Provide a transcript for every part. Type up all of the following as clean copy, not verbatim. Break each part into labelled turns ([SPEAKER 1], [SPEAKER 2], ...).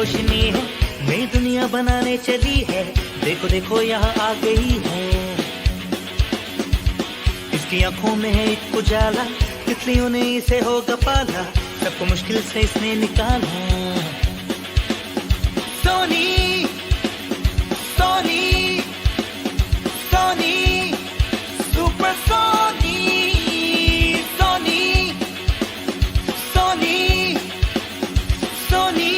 [SPEAKER 1] रोशनी है, नई दुनिया बनाने चली है, देखो देखो यहाँ आ गई है। इसकी आंखों में है एक उजाला, तितलियों ने इसे होगा पाला, सबको मुश्किल से इसने निकाला। Soni Soni Sony, super Soni, Soni Soni Soni.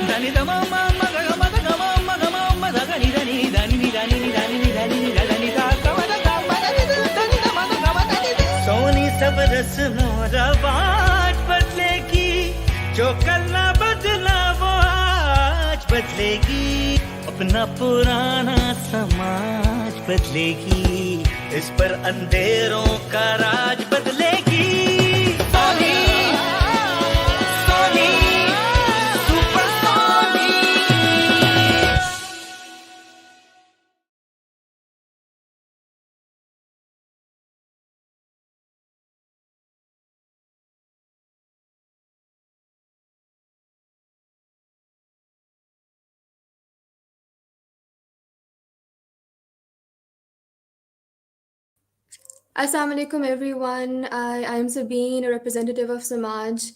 [SPEAKER 1] दानी दमा मा मा गा मा गा मा मा गा मा मा दा नी दानी दानी नी दानी नी दानी नी दानी नी दानी दा गा मा दा गा मा दा नी दानी दा मा दा गा मा दा नी। सोनी सब रस्मों रवाज बदलेगी, जो कल ना बदला वो आज बदलेगी, अपना पुराना समाज बदलेगी, इस पर अंधेरों का राज बदलेगी। Sony Sony, super Sony.
[SPEAKER 2] Assalamu alaikum everyone. I am Sabine, a representative of SAMAAJ.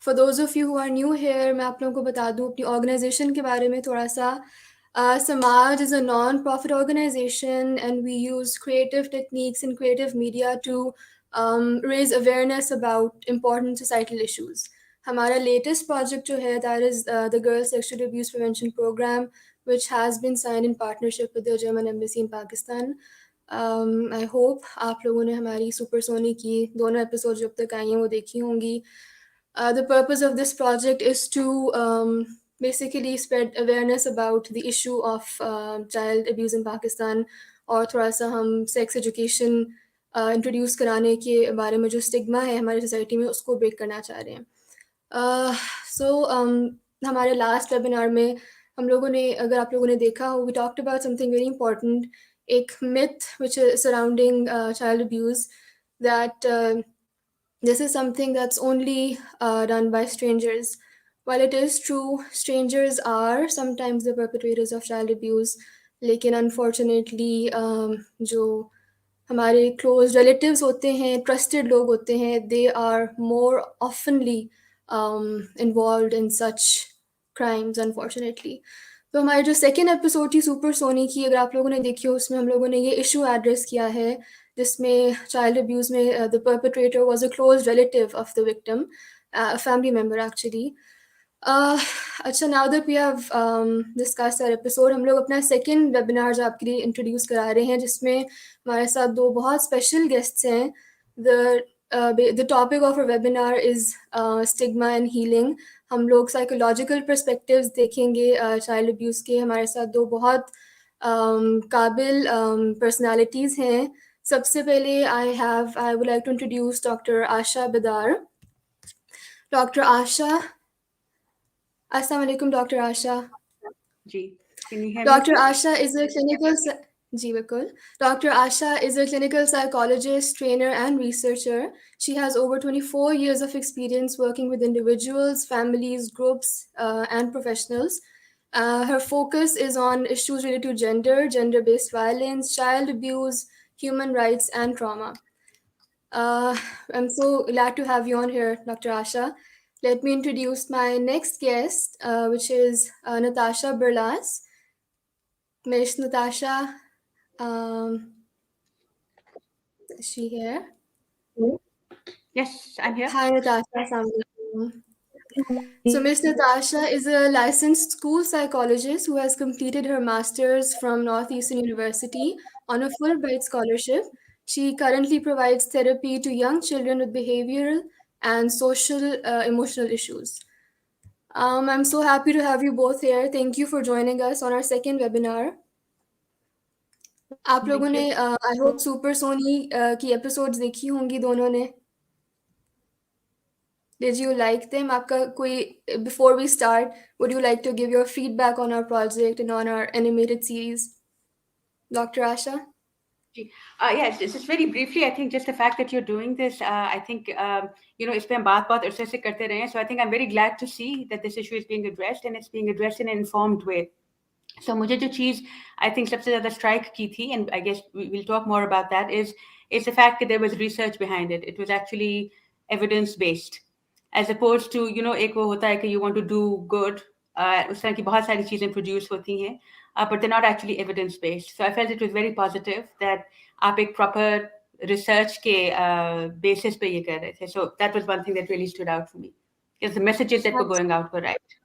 [SPEAKER 2] For those of you who are new here, मैं आप लोगों को बता दूँ अपनी organization के बारे में थोड़ा सा. SAMAAJ is a non-profit organization and we use creative techniques and creative media to raise awareness about important societal issues. हमारा latest project जो है, that is the Girl Sexual Abuse Prevention Program, which has been signed in partnership with the German Embassy in Pakistan. I hope आप लोगों ने हमारी super Soni की दोनों episode जब तक आई हैं वो देखी होंगी. The purpose of this project is to basically spread awareness about the issue of child abuse in Pakistan, और थोड़ा सा हम सेक्स एजुकेशन इंट्रोड्यूस कराने के बारे में जो स्टिग्मा है हमारी सोसाइटी में उसको ब्रेक करना चाह रहे हैं. हमारे लास्ट वेबिनार में हम लोगों ने, अगर आप लोगों ने देखा हो, we talked about something very important, एक myth which is surrounding child abuse, that this is something that's only done by strangers. While it is true, strangers are sometimes the perpetrators of child abuse, लेकिन unfortunately जो हमारे close relatives होते हैं, trusted लोग होते हैं, they are more oftenly involved in such crimes, unfortunately. तो हमारी जो सेकेंड एपिसोड थी सुपर सोनी की, अगर आप लोगों ने देखी हो, उसमें हम लोगों ने ये इशू एड्रेस किया है जिसमें चाइल्ड अब्यूज़ में the perpetrator was a close relative of the victim, family member actually. अच्छा, now that we have discuss that episode, हम लोग अपना सेकेंड वेबिनार आपके लिए इंट्रोड्यूस करा रहे हैं जिसमें हमारे साथ दो बहुत स्पेशल गेस्ट्स हैं. The topic of our webinar is stigma and healing. हम लोग साइकोलॉजिकल पर्सपेक्टिव्स देखेंगे चाइल्ड अब्यूज़ के. हमारे साथ दो बहुत काबिल पर्सनालिटीज़ हैं. सबसे पहले I would like to introduce Dr. Asha Bedar. Dr. Asha, Assalamu alaikum, Dr. Asha.
[SPEAKER 3] Ji, can you hear me?
[SPEAKER 2] Dr. Asha is a clinical जी बिल्कुल. Dr. Asha is a clinical psychologist, trainer, and researcher. She has over 24 years of experience working with individuals, families, groups, and professionals. Her focus is on issues related to gender, gender-based violence, child abuse, human rights, and trauma. I'm so glad to have you on here, Dr. Asha. Let me introduce my next guest, which is Natasha Barlas. Miss Natasha, is she here?
[SPEAKER 3] Yes, I'm here.
[SPEAKER 2] Hi, Natasha. Assalamu alaikum. So Miss Natasha is a licensed school psychologist who has completed her master's from Northeastern University on a Fulbright scholarship. She currently provides therapy to young children with behavioral and social emotional issues. I'm so happy to have you both here. Thank you for joining us on our second webinar. आप लोगों ने I hope super Soni की episodes देखी होंगी दोनों ने. Did you like them? आपका कोई, before we start, would you like to give your feedback on our project and on our animated series? Dr. Asha?
[SPEAKER 3] Yes, just very briefly, I think just the fact that you're doing this, I think, इस पे हम बात बहुत अरसे से करते रहे हैं. So I think I'm very glad to see that this issue is being addressed and it's being addressed in an informed way. So मुझे जो चीज़ I think सबसे ज़्यादा strike की थी, and I guess we'll talk more about that, is the fact that there was research behind it. It was actually evidence based, as opposed to एक वो होता है कि you want to do good. उस तरह की बहुत सारी चीज़ें produce होती हैं, but they're not actually evidence based. So I felt it was very positive that आप एक proper research के basis पे ये कर रहे थे. So that was one thing that really stood out for me, because the messages that were going out were right.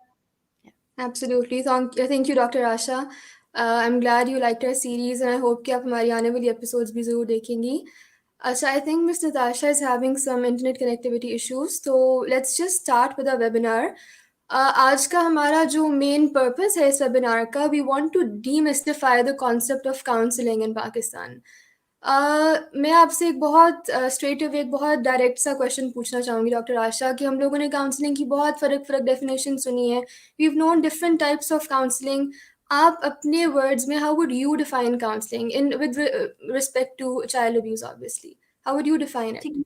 [SPEAKER 2] Absolutely. Thank you, Dr. Asha. I'm glad you liked our series, and I hope कि आप हमारी आने वाली episodes भी ज़रूर देखेंगी. So I think Miss Natasha is having some internet connectivity issues. So let's just start with our webinar. आज का हमारा जो main purpose है इस webinar का, we want to demystify the concept of counseling in Pakistan. मैं आपसे एक बहुत स्ट्रेट अवे एक बहुत डायरेक्ट सा क्वेश्चन पूछना चाहूँगी डॉक्टर आशा कि हम लोगों ने काउंसलिंग की बहुत फ़र्क डेफिनेशन सुनी है. We have known different types of counselling. आप अपने वर्ड्स में how would you define counselling in with respect to child abuse obviously how would you define it?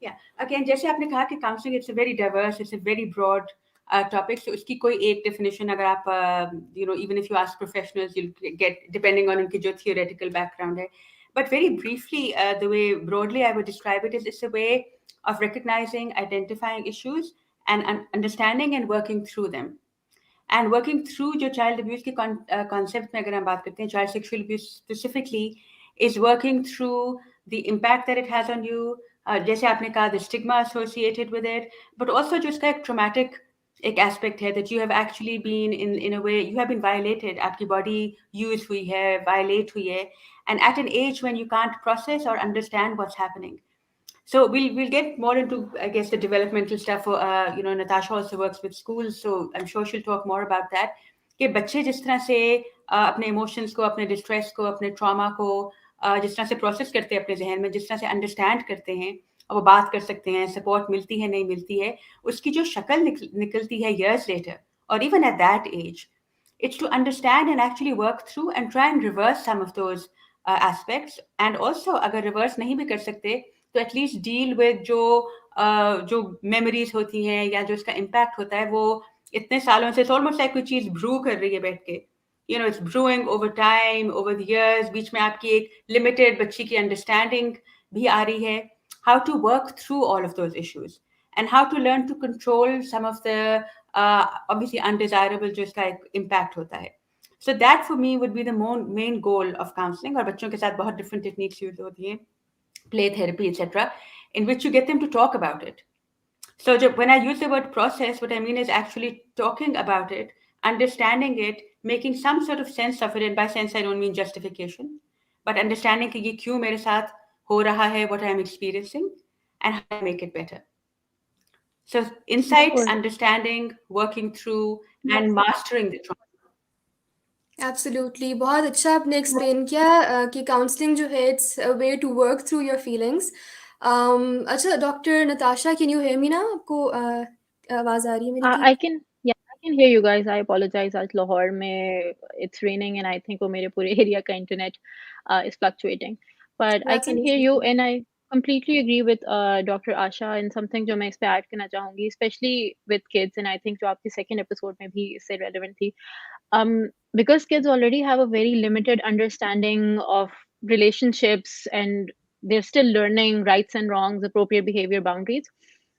[SPEAKER 3] Yeah, again, जैसे आपने कहा कि counseling it's a very diverse, it's a very broad topic. So उसकी कोई एक definition अगर आप even if you ask professionals, you'll get depending on उनकी जो theoretical background है. But very briefly, the way broadly I would describe it is it's a way of recognizing, identifying issues, and understanding and working through them. And working through जो child abuse के concept में अगर हम बात करते हैं, child sexual abuse specifically is working through the impact that it has on you. जैसे आपने कहा the stigma associated with it, but also जो इसका एक traumatic एक aspect है that you have actually been in a way you have been violated. आपकी body use हुई है, violate हुई है, and at an age when you can't process or understand what's happening. So we'll get more into, I guess, the developmental stuff. Natasha also works with schools, so I'm sure she'll talk more about that. कि बच्चे जिस तरह से अपने emotions को, अपने distress को, अपने ट्रॉमा को जिस तरह से प्रोसेस करते हैं अपने जहन में, जिस तरह से अंडरस्टैंड करते हैं और वो बात कर सकते हैं, सपोर्ट मिलती है नहीं मिलती है, उसकी जो शक्ल निकलती है years later or even at that age, it's to understand and actually work through and try and reverse some of those aspects. And also अगर reverse नहीं भी कर सकते तो एटलीस्ट डील विद जो मेमोरीज होती हैं या जो इसका इम्पैक्ट होता है, वो इतने सालों से ऑलमोस्ट लाइक कोई चीज़ ब्रू कर रही है बैठ के. It's brewing over time, over the years. बीच में आपकी एक लिमिटेड बच्ची की अंडरस्टैंडिंग भी आ रही है. How to work through all of those issues and how to learn to control some of the obviously undesirable जो इसका एक इम्पैक्ट होता है. So that for me would be the main goal of counseling. और बच्चों के साथ बहुत different techniques यूज होती हैं, play therapy, etc., in which you get them to talk about it. So when I use the word process, what I mean is actually talking about it, understanding it, making some sort of sense of it. And by sense, I don't mean justification, but understanding कि ये क्यों मेरे साथ हो रहा है, what I am experiencing, and how I make it better. So insight, understanding, working through, and mastering the trauma.
[SPEAKER 2] Absolutely. बहुत अच्छा आपने एक्सप्लेन किया कि काउंसलिंग जो है it's a way to work through your feelings. अच्छा doctor Natasha, can you hear me ना? आपको आवाज़ आ रही है मेरी ठीक?
[SPEAKER 4] I can, yeah, I can hear you guys. I apologize. आज लाहौर में it's raining and I think वो मेरे पूरे area का internet is fluctuating. But I
[SPEAKER 2] That's
[SPEAKER 4] can hear you
[SPEAKER 2] understandable.
[SPEAKER 4] and I completely agree with Dr. Asha and something जो मैं इस पे add करना चाहूँगी, especially with kids, and I think जो आपकी second episode में भी इससे relevant थी. Because kids already have a very limited understanding of relationships and they're still learning rights and wrongs, appropriate behavior, boundaries.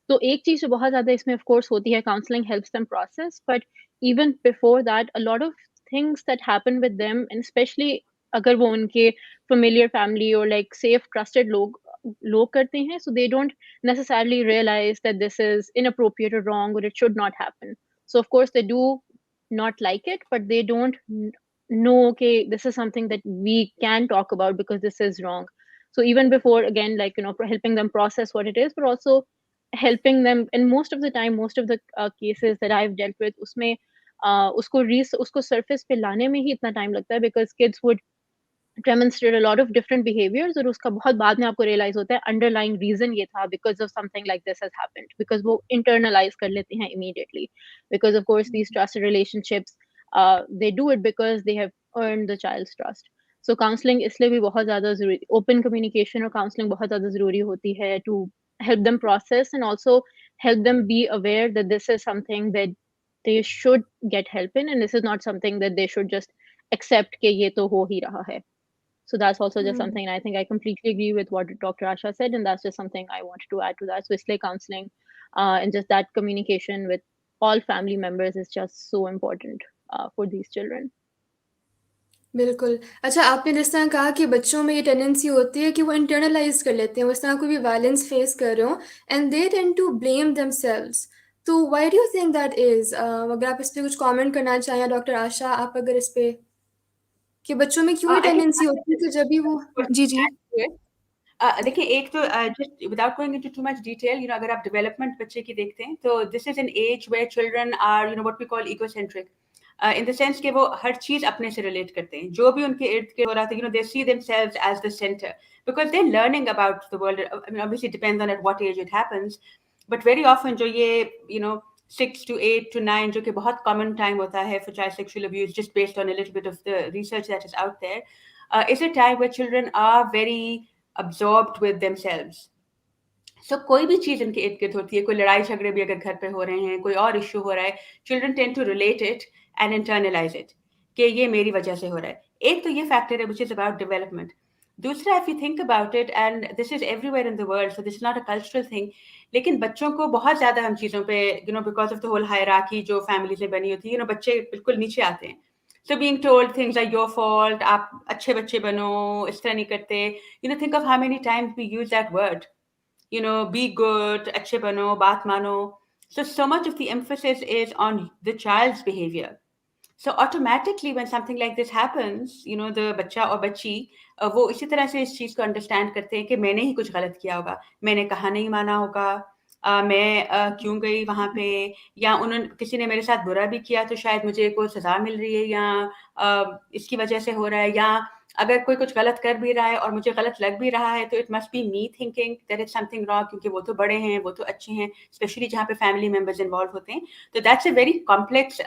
[SPEAKER 4] तो एक चीज़ जो बहुत ज़्यादा इसमें of course होती है, counseling helps them process, but even before that, a lot of things that happen with them, and especially अगर वो उनके familiar family or like safe trusted लोग करते हैं, so they don't necessarily realize that this is inappropriate or wrong or it should not happen. So of course they do not like it, but they don't know, okay, this is something that we can talk about because this is wrong. So even before, again, like, helping them process what it is, but also helping them. And most of the time, most of the cases that I've dealt with, उसमें उसको surface पे लाने में ही इतना time लगता है, because kids would demonstrate a lot of different behaviors, और उसका बहुत बाद में आपको realize होता है underlying reason ये था because of something like this has happened, because वो internalize कर लेते हैं immediately, because of course these trusted relationships, they do it because they have earned the child's trust. So counselling इसलिए भी बहुत ज़्यादा ज़रूरी, ओपन कम्युनिकेशन और काउंसलिंग बहुत ज़्यादा ज़रूरी होती है to help them process and also help them be aware that this is something that they should get help in and this is not something that they should just accept कि ये तो हो ही रहा है. So that's also just
[SPEAKER 2] Hmm.
[SPEAKER 4] something I think I completely agree with what Dr. Asha said, and that's just something I wanted to add to that. So इसलिए counseling and just that communication with all family members is just so important for these children.
[SPEAKER 2] बिल्कुल। अच्छा, आपने जिस तरह कहा कि बच्चों में ये टेंडेंसी होती है कि वो इंटरनलाइज़ कर लेते हैं, वो इस तरह कोई भी वायलेंस फेस कर रहे हों and they tend to blame themselves. तो why do you think that is? अगर आप इस पे कुछ कमेंट करना चाहें डॉक्टर आशा, आप अगर इस पे कि बच्चों में क्यों ये
[SPEAKER 3] I
[SPEAKER 2] टेंडेंसी होती है कि जब भी वो जी, जी।
[SPEAKER 3] think देखिए एक तो just without going into too much detail, अगर आप डेवलपमेंट बच्चे की देखते हैं तो this is an age where children are what we call egocentric, in the sense कि वो हर चीज अपने से रिलेट करते हैं, जो भी उनके इर्द गिर्द हो रहा था, they see themselves as the centre because they learning about the world. I mean obviously depends on at what age it happens, but very often जो ये 6 to 8 to 9 जो कि बहुत कॉमन टाइम होता है for child sexual abuse, just based on a little bit of the research that is out there, is a time where children are very absorbed with themselves. So कोई भी चीज इनके इर्द गिर्द होती है, कोई लड़ाई झगड़े भी अगर घर पे हो रहे हैं, कोई और इश्यू हो रहा है, children tend to relate it and internalise it कि ये मेरी वजह से हो रहा है. एक तो ये फैक्टर है विच इज अबाउट डेवलपमेंट. दूसरा, if you think about it, and this is everywhere in the world, so this is not a cultural thing, लेकिन बच्चों को बहुत ज्यादा हम चीजों पे because of the whole hierarchy जो फैमिली से बनी होती है, बच्चे बिल्कुल नीचे आते हैं. So being told things like your fault, आप अच्छे बच्चे बनो, इस तरह नहीं करते. Think of how many times we use that word. Be good, अच्छे बनो, बात मानो. So much of the emphasis is on the child's behavior. So automatically when something like this happens, the बच्चा और बच्ची वो इसी तरह से इस चीज को अंडरस्टैंड करते हैं कि मैंने ही कुछ गलत किया होगा, मैंने कहा नहीं माना होगा, मैं क्यों गई वहां पे, या उन्होंने किसी ने मेरे साथ बुरा भी किया तो शायद मुझे कोई सजा मिल रही है, या इसकी वजह से हो रहा है, या अगर कोई कुछ गलत कर भी रहा है और मुझे गलत लग भी रहा है तो it must be me thinking that is something wrong, क्योंकि वो तो बड़े हैं, वो तो अच्छे हैं, स्पेशली जहाँ पे फैमिली मेंबर्स इन्वॉल्व होते हैं. तो that's a very complex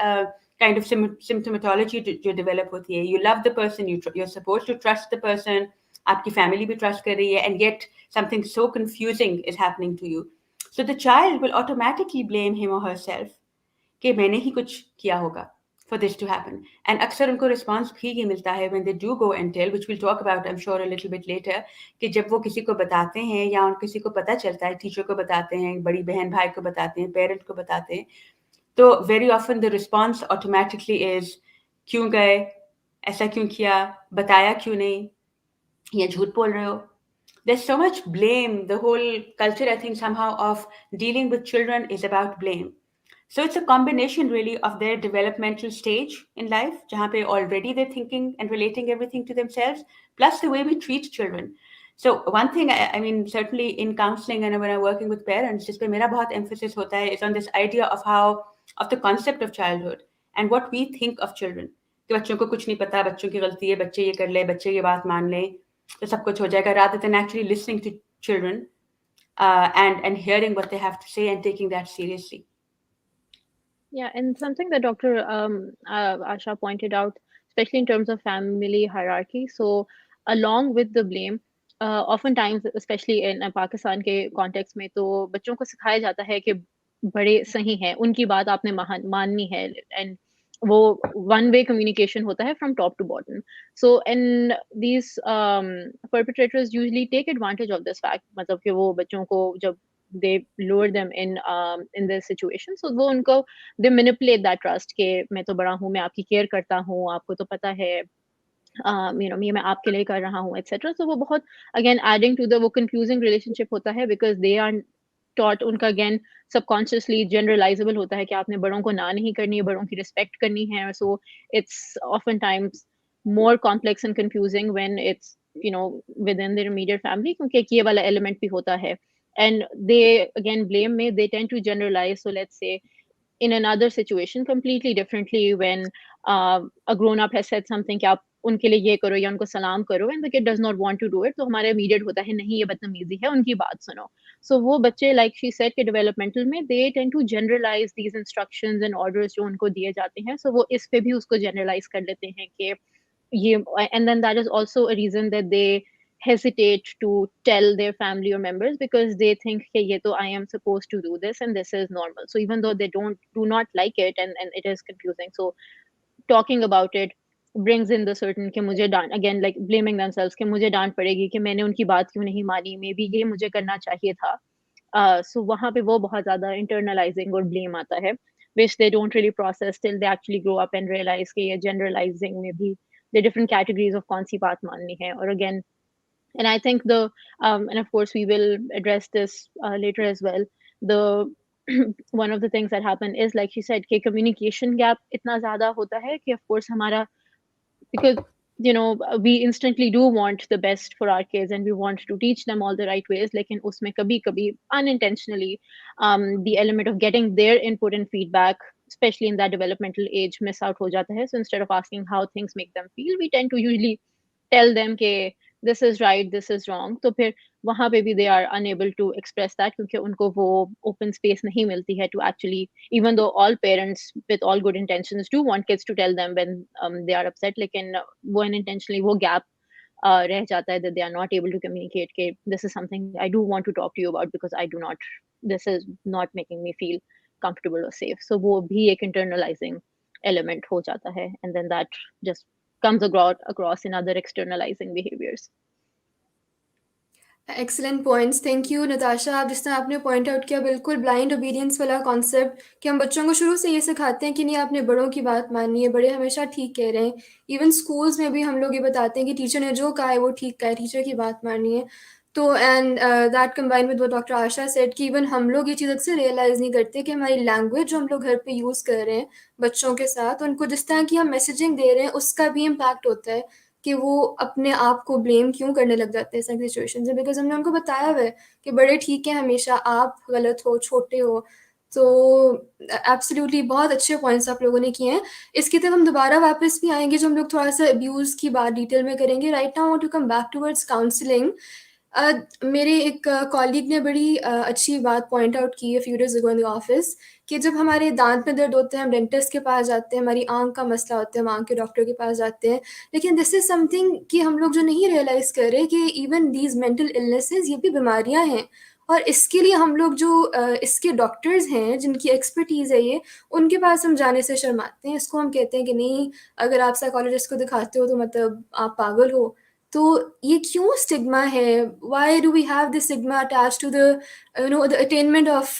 [SPEAKER 3] kind of symptomatology जो develop होती है. You love the person, you're supposed to trust the person, आपकी family भी trust कर रही है, and yet something so confusing is happening to you. So the child will automatically blame him or herself कि मैंने ही कुछ किया होगा for this to happen. And अक्सर उनको response भी ये मिलता है when they do go and tell, which we'll talk about I'm sure a little bit later, कि जब वो किसी को बताते हैं या उन किसी को पता चलता है, टीचर को बताते हैं, बड़ी बहन भाई को बताते हैं, पेरेंट को बताते हैं, तो very often the response automatically is क्यों गए, ऐसा क्यों किया, बताया क्यों नहीं, या झूठ बोल रहे हो. There's so much blame. The whole culture, I think, somehow of dealing with children is about blame. So it's a combination really of their developmental stage in life, jahan pe already they're thinking and relating everything to themselves, plus the way we treat children. So one thing, I mean, certainly in counseling and when I'm working with parents, जिस पे मेरा बहुत emphasis होता है, is on this idea of the concept of childhood and what we think of children. कि बच्चों को कुछ नहीं पता, बच्चों की गलती है, बच्चे ये कर ले, बच्चे ये बात मान ले, तो सब कुछ हो जाएगा, rather than actually listening to children and hearing what they have to say and taking that seriously.
[SPEAKER 4] Yeah, and something that Dr. Asha pointed out, especially in terms of family hierarchy. So, along with the blame, oftentimes, especially in Pakistan के context में, तो बच्चों को सिखाया जाता है कि बड़े सही हैं, उनकी बात आपने माननी है, and वो one way communication होता है from top to bottom. So, and these perpetrators usually take advantage of this fact, मतलब कि वो बच्चों को जब they lure them in this situation, so वो उनको they manipulate that trust कि मैं तो बड़ा हूँ, मैं आपकी केयर करता हूँ, आपको तो पता है, ये मैं आपके लिए कर रहा हूँ, etc. So वो बहुत again adding to the वो confusing relationship होता है because they are taught, उनका again subconsciously generalizable होता है कि आपने बड़ों को ना नहीं करनी है, बड़ों की respect करनी है. So it's oftentimes more complex and confusing when it's within their immediate family, क्योंकि एक ये वाला element भी होता है. And they again blame me, they tend to generalize. So let's say in another situation completely differently when a grown up has said something कि आप उनके लिए ये करो या उनको सलाम करो, and the kid does not want to do it, तो हमारे immediate होता है नहीं ये बदतमीजी है, उनकी बात सुनो. So वो बच्चे like she said कि developmental में they tend to generalize these instructions and orders जो उनको दिए जाते हैं, so वो इस पे भी उसको generalize कर लेते हैं कि ये, and then that is also a reason that they hesitate to tell their family or members, because they think कि ये तो I am supposed to do this and this is normal. So even though they do not like it, and it is confusing, so talking about it brings in the certain कि मुझे डांट, again like blaming themselves कि मुझे डांट पड़ेगी कि मैंने उनकी बात क्यों नहीं मानी, मे बी ये मुझे करना चाहिए था. So वहाँ पे वो बहुत ज़्यादा internalizing और blame आता है, which they don't really process till they actually grow up and realize कि ये generalizing में भी the different categories of कौन सी बात माननी है. Or again, and I think the and of course we will address this later as well. The one of the things that happen is, like she said, कि communication gap इतना ज़्यादा होता है कि of course हमारा, because we instantly do want the best for our kids and we want to teach them all the right ways, लेकिन उसमें कभी कभी unintentionally the element of getting their input and feedback, especially in that developmental age, miss out हो जाता है. So instead of asking how things make them feel, we tend to usually tell them कि this is right, this is wrong. तो फिर वहाँ पे भी they are unable to express that क्योंकि उनको वो open space नहीं मिलती है to actually, even though all parents with all good intentions do want kids to tell them when they are upset, लेकिन वो unintentionally वो gap रह जाता है, that they are not able to communicate कि this is something I do want to talk to you about because I do not, this is not making me feel comfortable or safe. So वो भी एक internalizing element हो जाता है, and then that just comes across in other externalizing behaviors.
[SPEAKER 2] Excellent points, thank you Natasha. आप जिस तरह आपने पॉइंट आउट किया, बिल्कुल ब्लाइंड ओबीडियंस वाला कॉन्सेप्ट कि हम बच्चों को शुरू से ये सिखाते हैं कि नहीं आपने बड़ों की बात माननी है, बड़े हमेशा ठीक कह रहे हैं. इवन स्कूल्स में भी हम लोग ये बताते हैं कि टीचर ने जो कहा है वो ठीक कहा है, टीचर की बात माननी है. तो and that combine with what doctor Asha said कि इवन हम लोग ये चीज़ अक्सर रियलाइज़ नहीं करते कि हमारी लैंग्वेज जो हम लोग घर पे यूज़ कर रहे हैं बच्चों के साथ, उनको जिस तरह की हम मैसेजिंग दे रहे हैं उसका भी इम्पैक्ट होता है कि वो अपने आप को ब्लेम क्यों करने लग जाते हैं ऐसी सिचुएशन में, बिकॉज हमने उनको बताया हुआ है कि बड़े ठीक हैं, हमेशा आप गलत हो, छोटे हो. तो एब्सोल्युटली बहुत अच्छे पॉइंट्स आप लोगों ने किए हैं. इसकी तरफ हम दोबारा वापस भी आएंगे जो हम लोग थोड़ा सा अब्यूज़ की बात डिटेल में करेंगे. Right now want to come back towards counselling. मेरे एक कॉलीग ने बड़ी अच्छी बात पॉइंट आउट की है few days ago in the office कि जब हमारे दांत में दर्द होते हैं हम डेंटिस्ट के पास जाते हैं, हमारी आंख का मसला होता है हम आंख के डॉक्टर के पास जाते हैं, लेकिन दिस इज़ समथिंग कि हम लोग जो नहीं रियलाइज़ कर रहे कि इवन दीज मेंटल इलनेसेस ये भी बीमारियां हैं. और इसके लिए हम लोग जो इसके डॉक्टर्स हैं जिनकी एक्सपर्टीज़ है ये, उनके पास हम जाने से शर्माते हैं. इसको हम कहते हैं कि नहीं, अगर आप साइकोलॉजिस्ट को दिखाते हो तो मतलब आप पागल हो. तो ये क्यों स्टिग्मा है? Why do we have this stigma attached to the the attainment of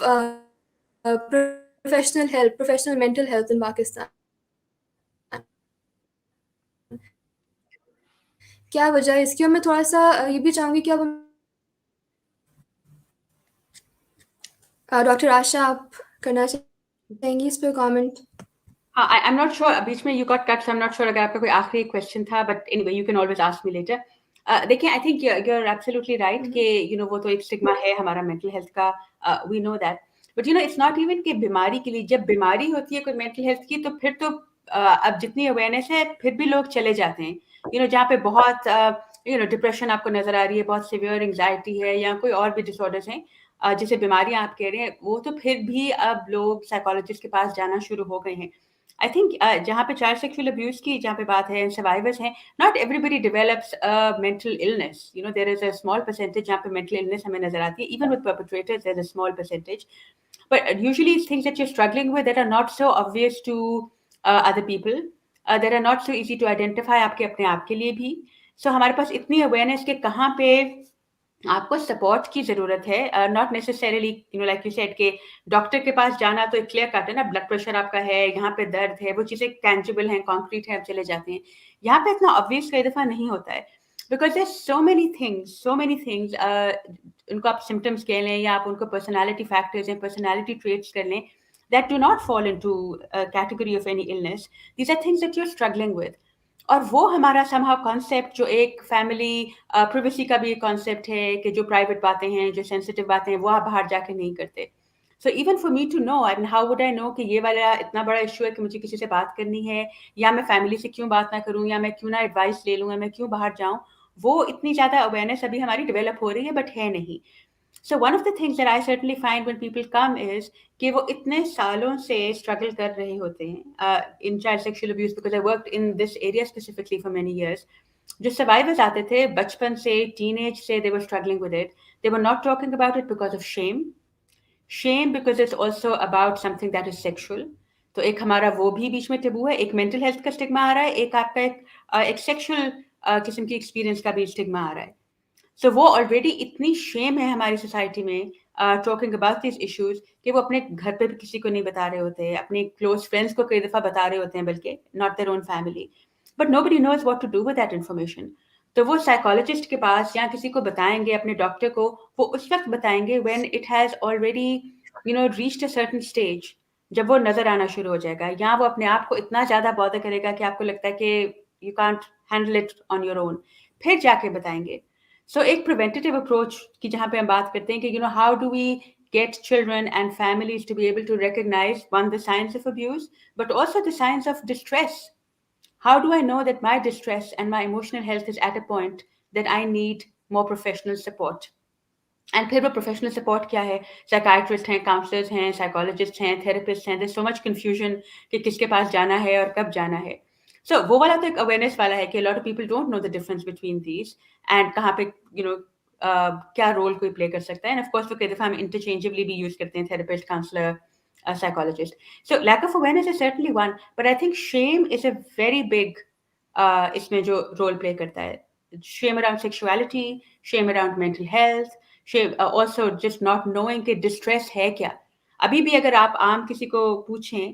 [SPEAKER 2] professional health, professional mental health in Pakistan? क्या वजह है इसकी? और मैं थोड़ा सा ये भी चाहूँगी कि अब डॉक्टर आशा आप करना चाहेंगी इस पर कमेंट?
[SPEAKER 3] हाँ, आई एम नॉट श्योर, बीच में you got cut, so I am not sure अगर आपका कोई आखिरी क्वेश्चन था, but anyway you can always ask me later. देखिए, I think you are absolutely right कि वो तो एक स्टिग्मा है हमारा मेंटल हेल्थ का, we know that. But it's not even कि बीमारी के लिए, जब बीमारी होती है कोई मेंटल हेल्थ की तो फिर तो अब जितनी अवेयरनेस है फिर भी लोग चले जाते हैं जहाँ पे बहुत डिप्रेशन आपको नजर आ रही है, बहुत सिवियर एंग्जाइटी है या कोई और भी डिसऑर्डर्स हैं जैसे बीमारियां आप कह रहे हैं, वो तो फिर भी अब लोग साइकोलॉजिस्ट के पास जाना शुरू हो गए हैं. आई थिंक जहाँ पे चाइल्ड सेक्सुअल अब्यूज की जहाँ पे बात है, सर्वाइवर्स हैं, not everybody develops mental illness. There is a small percentage जहाँ पे मेंटल इलनेस हमें नजर आती है. Even with perpetrators there is a small percentage, but usually it's things that you're struggling with that are not so obvious to other people, that are not so easy to identify आपके अपने आप के लिए भी. So हमारे पास इतनी awareness के कहाँ पे आपको सपोर्ट की जरूरत है, not necessarily like you said के डॉक्टर के पास जाना तो एक क्लियर कट है ना, ब्लड प्रेशर आपका है, यहाँ पे दर्द है, वो चीजें टेंजिबल हैं, कॉन्क्रीट है, आप चले जाते हैं. यहाँ पे इतना ऑब्वियस कई दफा नहीं होता है, because there so many things उनको आप सिम्टम्स कह लें या आप उनको पर्सनैलिटी फैक्टर्स हैं, पर्सनैलिटी ट्रेट्स कर लें, that do not fall into a category of any illness. These are things that you're struggling with. और वो हमारा somehow concept जो एक फैमिली privacy का भी एक concept है कि जो प्राइवेट बातें हैं, जो sensitive बातें हैं, वो आप बाहर जाके नहीं करते. So even for me to know, I mean, how would I know कि ये वाला इतना बड़ा इशू है कि मुझे किसी से बात करनी है, या मैं फैमिली से क्यों बात ना करूं, या मैं क्यों ना एडवाइस ले लूं, या मैं क्यों बाहर जाऊं, वो इतनी ज़्यादा अवेयरनेस अभी हमारी डेवलप हो रही है, बट है नहीं. So one of the things that I certainly find when people come is कि वो इतने सालों से struggle कर रहे होते हैं in child sexual abuse, because I worked in this area specifically for many years. जो survivors आते थे बचपन से, teenage से, they were struggling with it. They were not talking about it because of shame. Shame because it's also about something that is sexual. तो एक हमारा वो भी बीच में taboo है, एक mental health का stigma आ रहा है, एक आपका एक sexual किस्म की experience का भी stigma आ रहा है. सो वो ऑलरेडी इतनी शेम है हमारी सोसाइटी में टॉकिंग अबाउट दिस इश्यूज कि वो अपने घर पे भी किसी को नहीं बता रहे होते हैं, अपने क्लोज फ्रेंड्स को कई दफ़ा बता रहे होते हैं, बल्कि not their own family, but nobody knows what to do with that information. तो वो साइकोलॉजिस्ट के पास या किसी को बताएंगे, अपने डॉक्टर को, वो उस वक्त बताएंगे when it has already reached a certain stage, जब वो नज़र आना शुरू हो जाएगा, या वो अपने आप को इतना ज़्यादा बॉदर करेगा कि आपको लगता है कि you can't handle it on your own, फिर जाके बताएंगे. सो एक प्रिवेंटेटिव अप्रोच की जहाँ पे हम बात करते हैं कि how do we get children and families to be able to recognize, one, the signs of abuse, but also the signs of distress. How do I know that my distress and my emotional health is at a point that I need more professional support? And फिर वो professional support क्या है? Psychiatrist हैं, counsellors हैं, psychologist हैं, therapist हैं. there's so much confusion कि किसके पास जाना है और कब जाना है. So वो वाला तो एक अवेयरनेस वाला है कि a lot of people don't know the difference between these and कहाँ पे क्या रोल कोई प्ले कर सकता है. एंड ऑफ कोर्स वो कई दफ़ा हम इंटरचेंजेबली भी यूज करते हैं, therapist, counsellor, psychologist. So lack of awareness is certainly one, but I think shame is a very big इसमें जो रोल प्ले करता है. Shame around sexuality, shame around mental health, shame also just not knowing कि distress है क्या. अभी भी अगर आप आम किसी को पूछें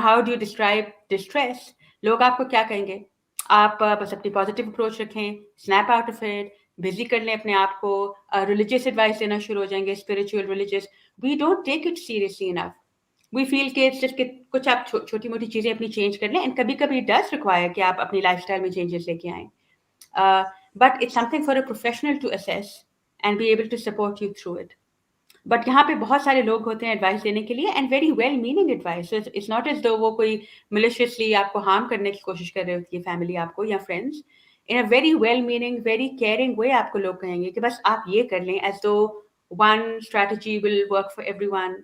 [SPEAKER 3] how do you describe distress, लोग आपको क्या कहेंगे? आप बस अपनी पॉजिटिव अप्रोच रखें, snap out of it, busy कर लें अपने आप को, रिलीजियस एडवाइस देना शुरू हो जाएंगे, spiritual, religious. We don't take it seriously enough. We feel कि इट्स जस्ट कि कुछ आप छोटी मोटी चीज़ें अपनी चेंज कर लें, एंड कभी कभी इट डज रिक्वायर कि आप अपनी लाइफस्टाइल में चेंजेस लेके आएँ. But it's something for a professional to assess and be able to support you through it. But यहाँ पे बहुत सारे लोग होते हैं एडवाइस देने के लिए, and very well meaning advice. It's not as though वो कोई मिलिशियसली आपको हार्म करने की कोशिश कर रहे होती है, फैमिली आपको या friends. In a very well meaning, very caring way आपको लोग कहेंगे कि बस आप ये कर लें, as though one strategy will work for everyone,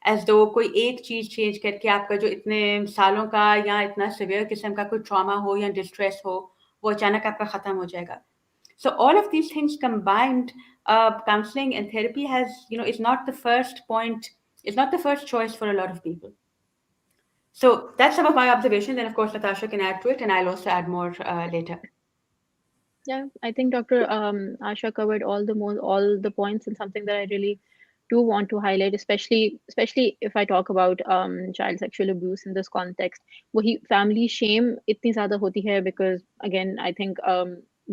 [SPEAKER 3] as though कोई एक चीज़ चेंज करके आपका जो इतने सालों का या इतना सिवियर किस्म का कोई ट्रॉमा हो या डिस्ट्रेस हो, वो अचानक आपका ख़त्म हो जाएगा. So all of these things combined, counseling and therapy is not the first point, it's not the first choice for a lot of people. So that's some of my observations, and of course Natasha can add to it, and I'll also add more later.
[SPEAKER 4] Yeah, I think Dr. Asha covered all the points, and something that I really do want to highlight, especially if I talk about child sexual abuse in this context. वही family shame इतनी ज़्यादा होती है because again I think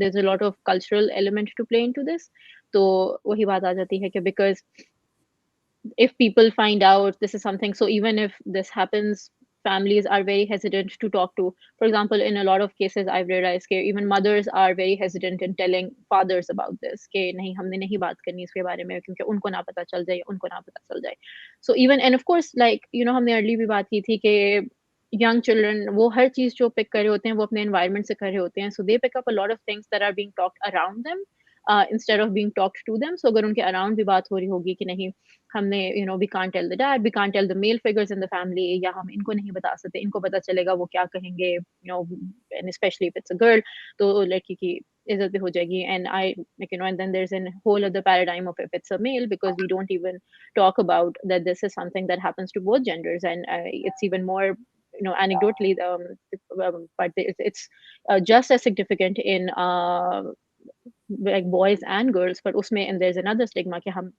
[SPEAKER 4] there's a lot of cultural element to play into this. तो वही बात आ जाती है कि because if people find out this is something, so even if this happens, families are very hesitant to talk to. For example, in a lot of cases I've realized that even mothers are very hesitant in telling fathers about this कि नहीं हमने नहीं बात करनी इसके बारे में क्योंकि उनको ना पता चल जाए, उनको ना पता चल जाए. So even, and of course, like हमने early भी बात की थी कि young children वो हर चीज जो pick कर रहे होते हैं वो अपने environment से कर रहे होते हैं, so they pick up a lot of things that are being talked around them instead of being talked to them. So अगर उनके around भी बात हो रही होगी कि नहीं हमने we can't tell the dad, we can't tell the male figures in the family, या हम इनको नहीं बता सकते, इनको पता चलेगा वो क्या कहेंगे, and especially if it's a girl, तो लड़की की इज्जत भी हो जाएगी. And I and then there's a whole other paradigm of if it's a male, because we don't even talk about that this is something that happens to both genders, and it's even more anecdotally but it's just as significant in like boys and girls, but उसमें and there's another stigma कि हम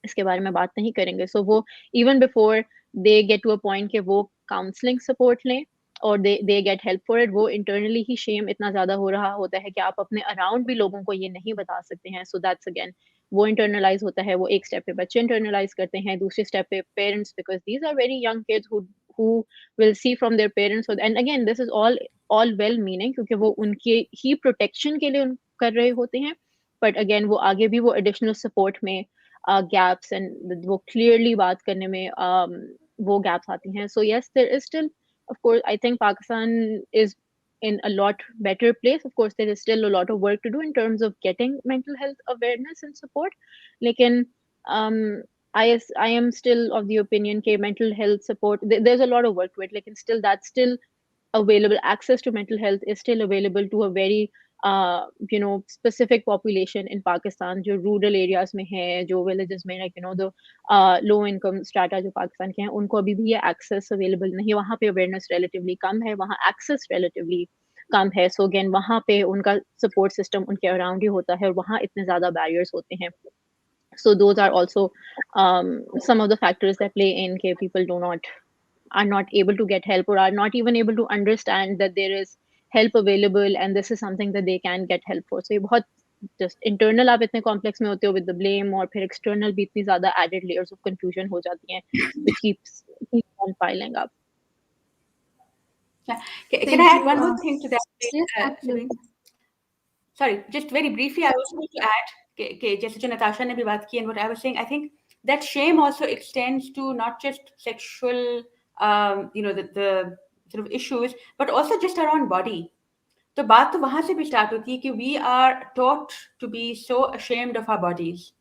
[SPEAKER 4] इसके बारे में बात नहीं करेंगे. So वो even before they get to a point कि वो counseling support लें और they get help for it, वो internally ही shame इतना ज़्यादा हो रहा होता है कि आप अपने around भी लोगों को ये नहीं बता सकते हैं. So that's again वो internalize होता है, वो एक step पे बच्चे internalize करते हैं, दूसरे step पे parents, because these are very young kids who will see from their parents. And again this is all well meaning क्योंकि वो उनके ही protection के लिए कर रहे होते हैं, but again वो आगे भी वो additional support में gaps and वो clearly बात करने में वो gaps आती हैं. So yes, there is still, of course, I think Pakistan is in a lot better place. Of course, there is still a lot of work to do in terms of getting mental health awareness and support. Lekin, um, I am still of the opinion that mental health support, there's a lot of work to it. Lekin still, that's still available. Access to mental health is still available to a very specific population in Pakistan, जो rural areas में है, जो villages में, like the low income strata जो पाकिस्तान के हैं, उनको अभी भी ये access available नहीं है. वहाँ पे awareness relatively कम है, वहाँ access relatively कम है. So again, वहाँ पे उनका support system उनके around ही होता है और वहाँ इतने ज़्यादा barriers होते हैं. So those are also some of the factors that play in कि people are not able to get help or are not even able to understand that there is help available and this is something that they can get help for. So ये बहुत just internal आप इतने complex में होते हो with the blame, और फिर external भी इतनी ज़्यादा added layers of confusion हो जाती हैं, which keeps on piling up.
[SPEAKER 3] Yeah.
[SPEAKER 2] Thank
[SPEAKER 3] Can I add
[SPEAKER 2] you.
[SPEAKER 3] one more thing to that?
[SPEAKER 2] Yes, absolutely.
[SPEAKER 3] Sorry, just very briefly, I also want to add कि जैसे जो Natasha ने भी बात की, and what I was saying, I think that shame also extends to not just sexual, the sort of issues, but also just our own body. तो बात तो वहां से भी स्टार्ट होती है कि we are taught to be so ashamed of our bodies.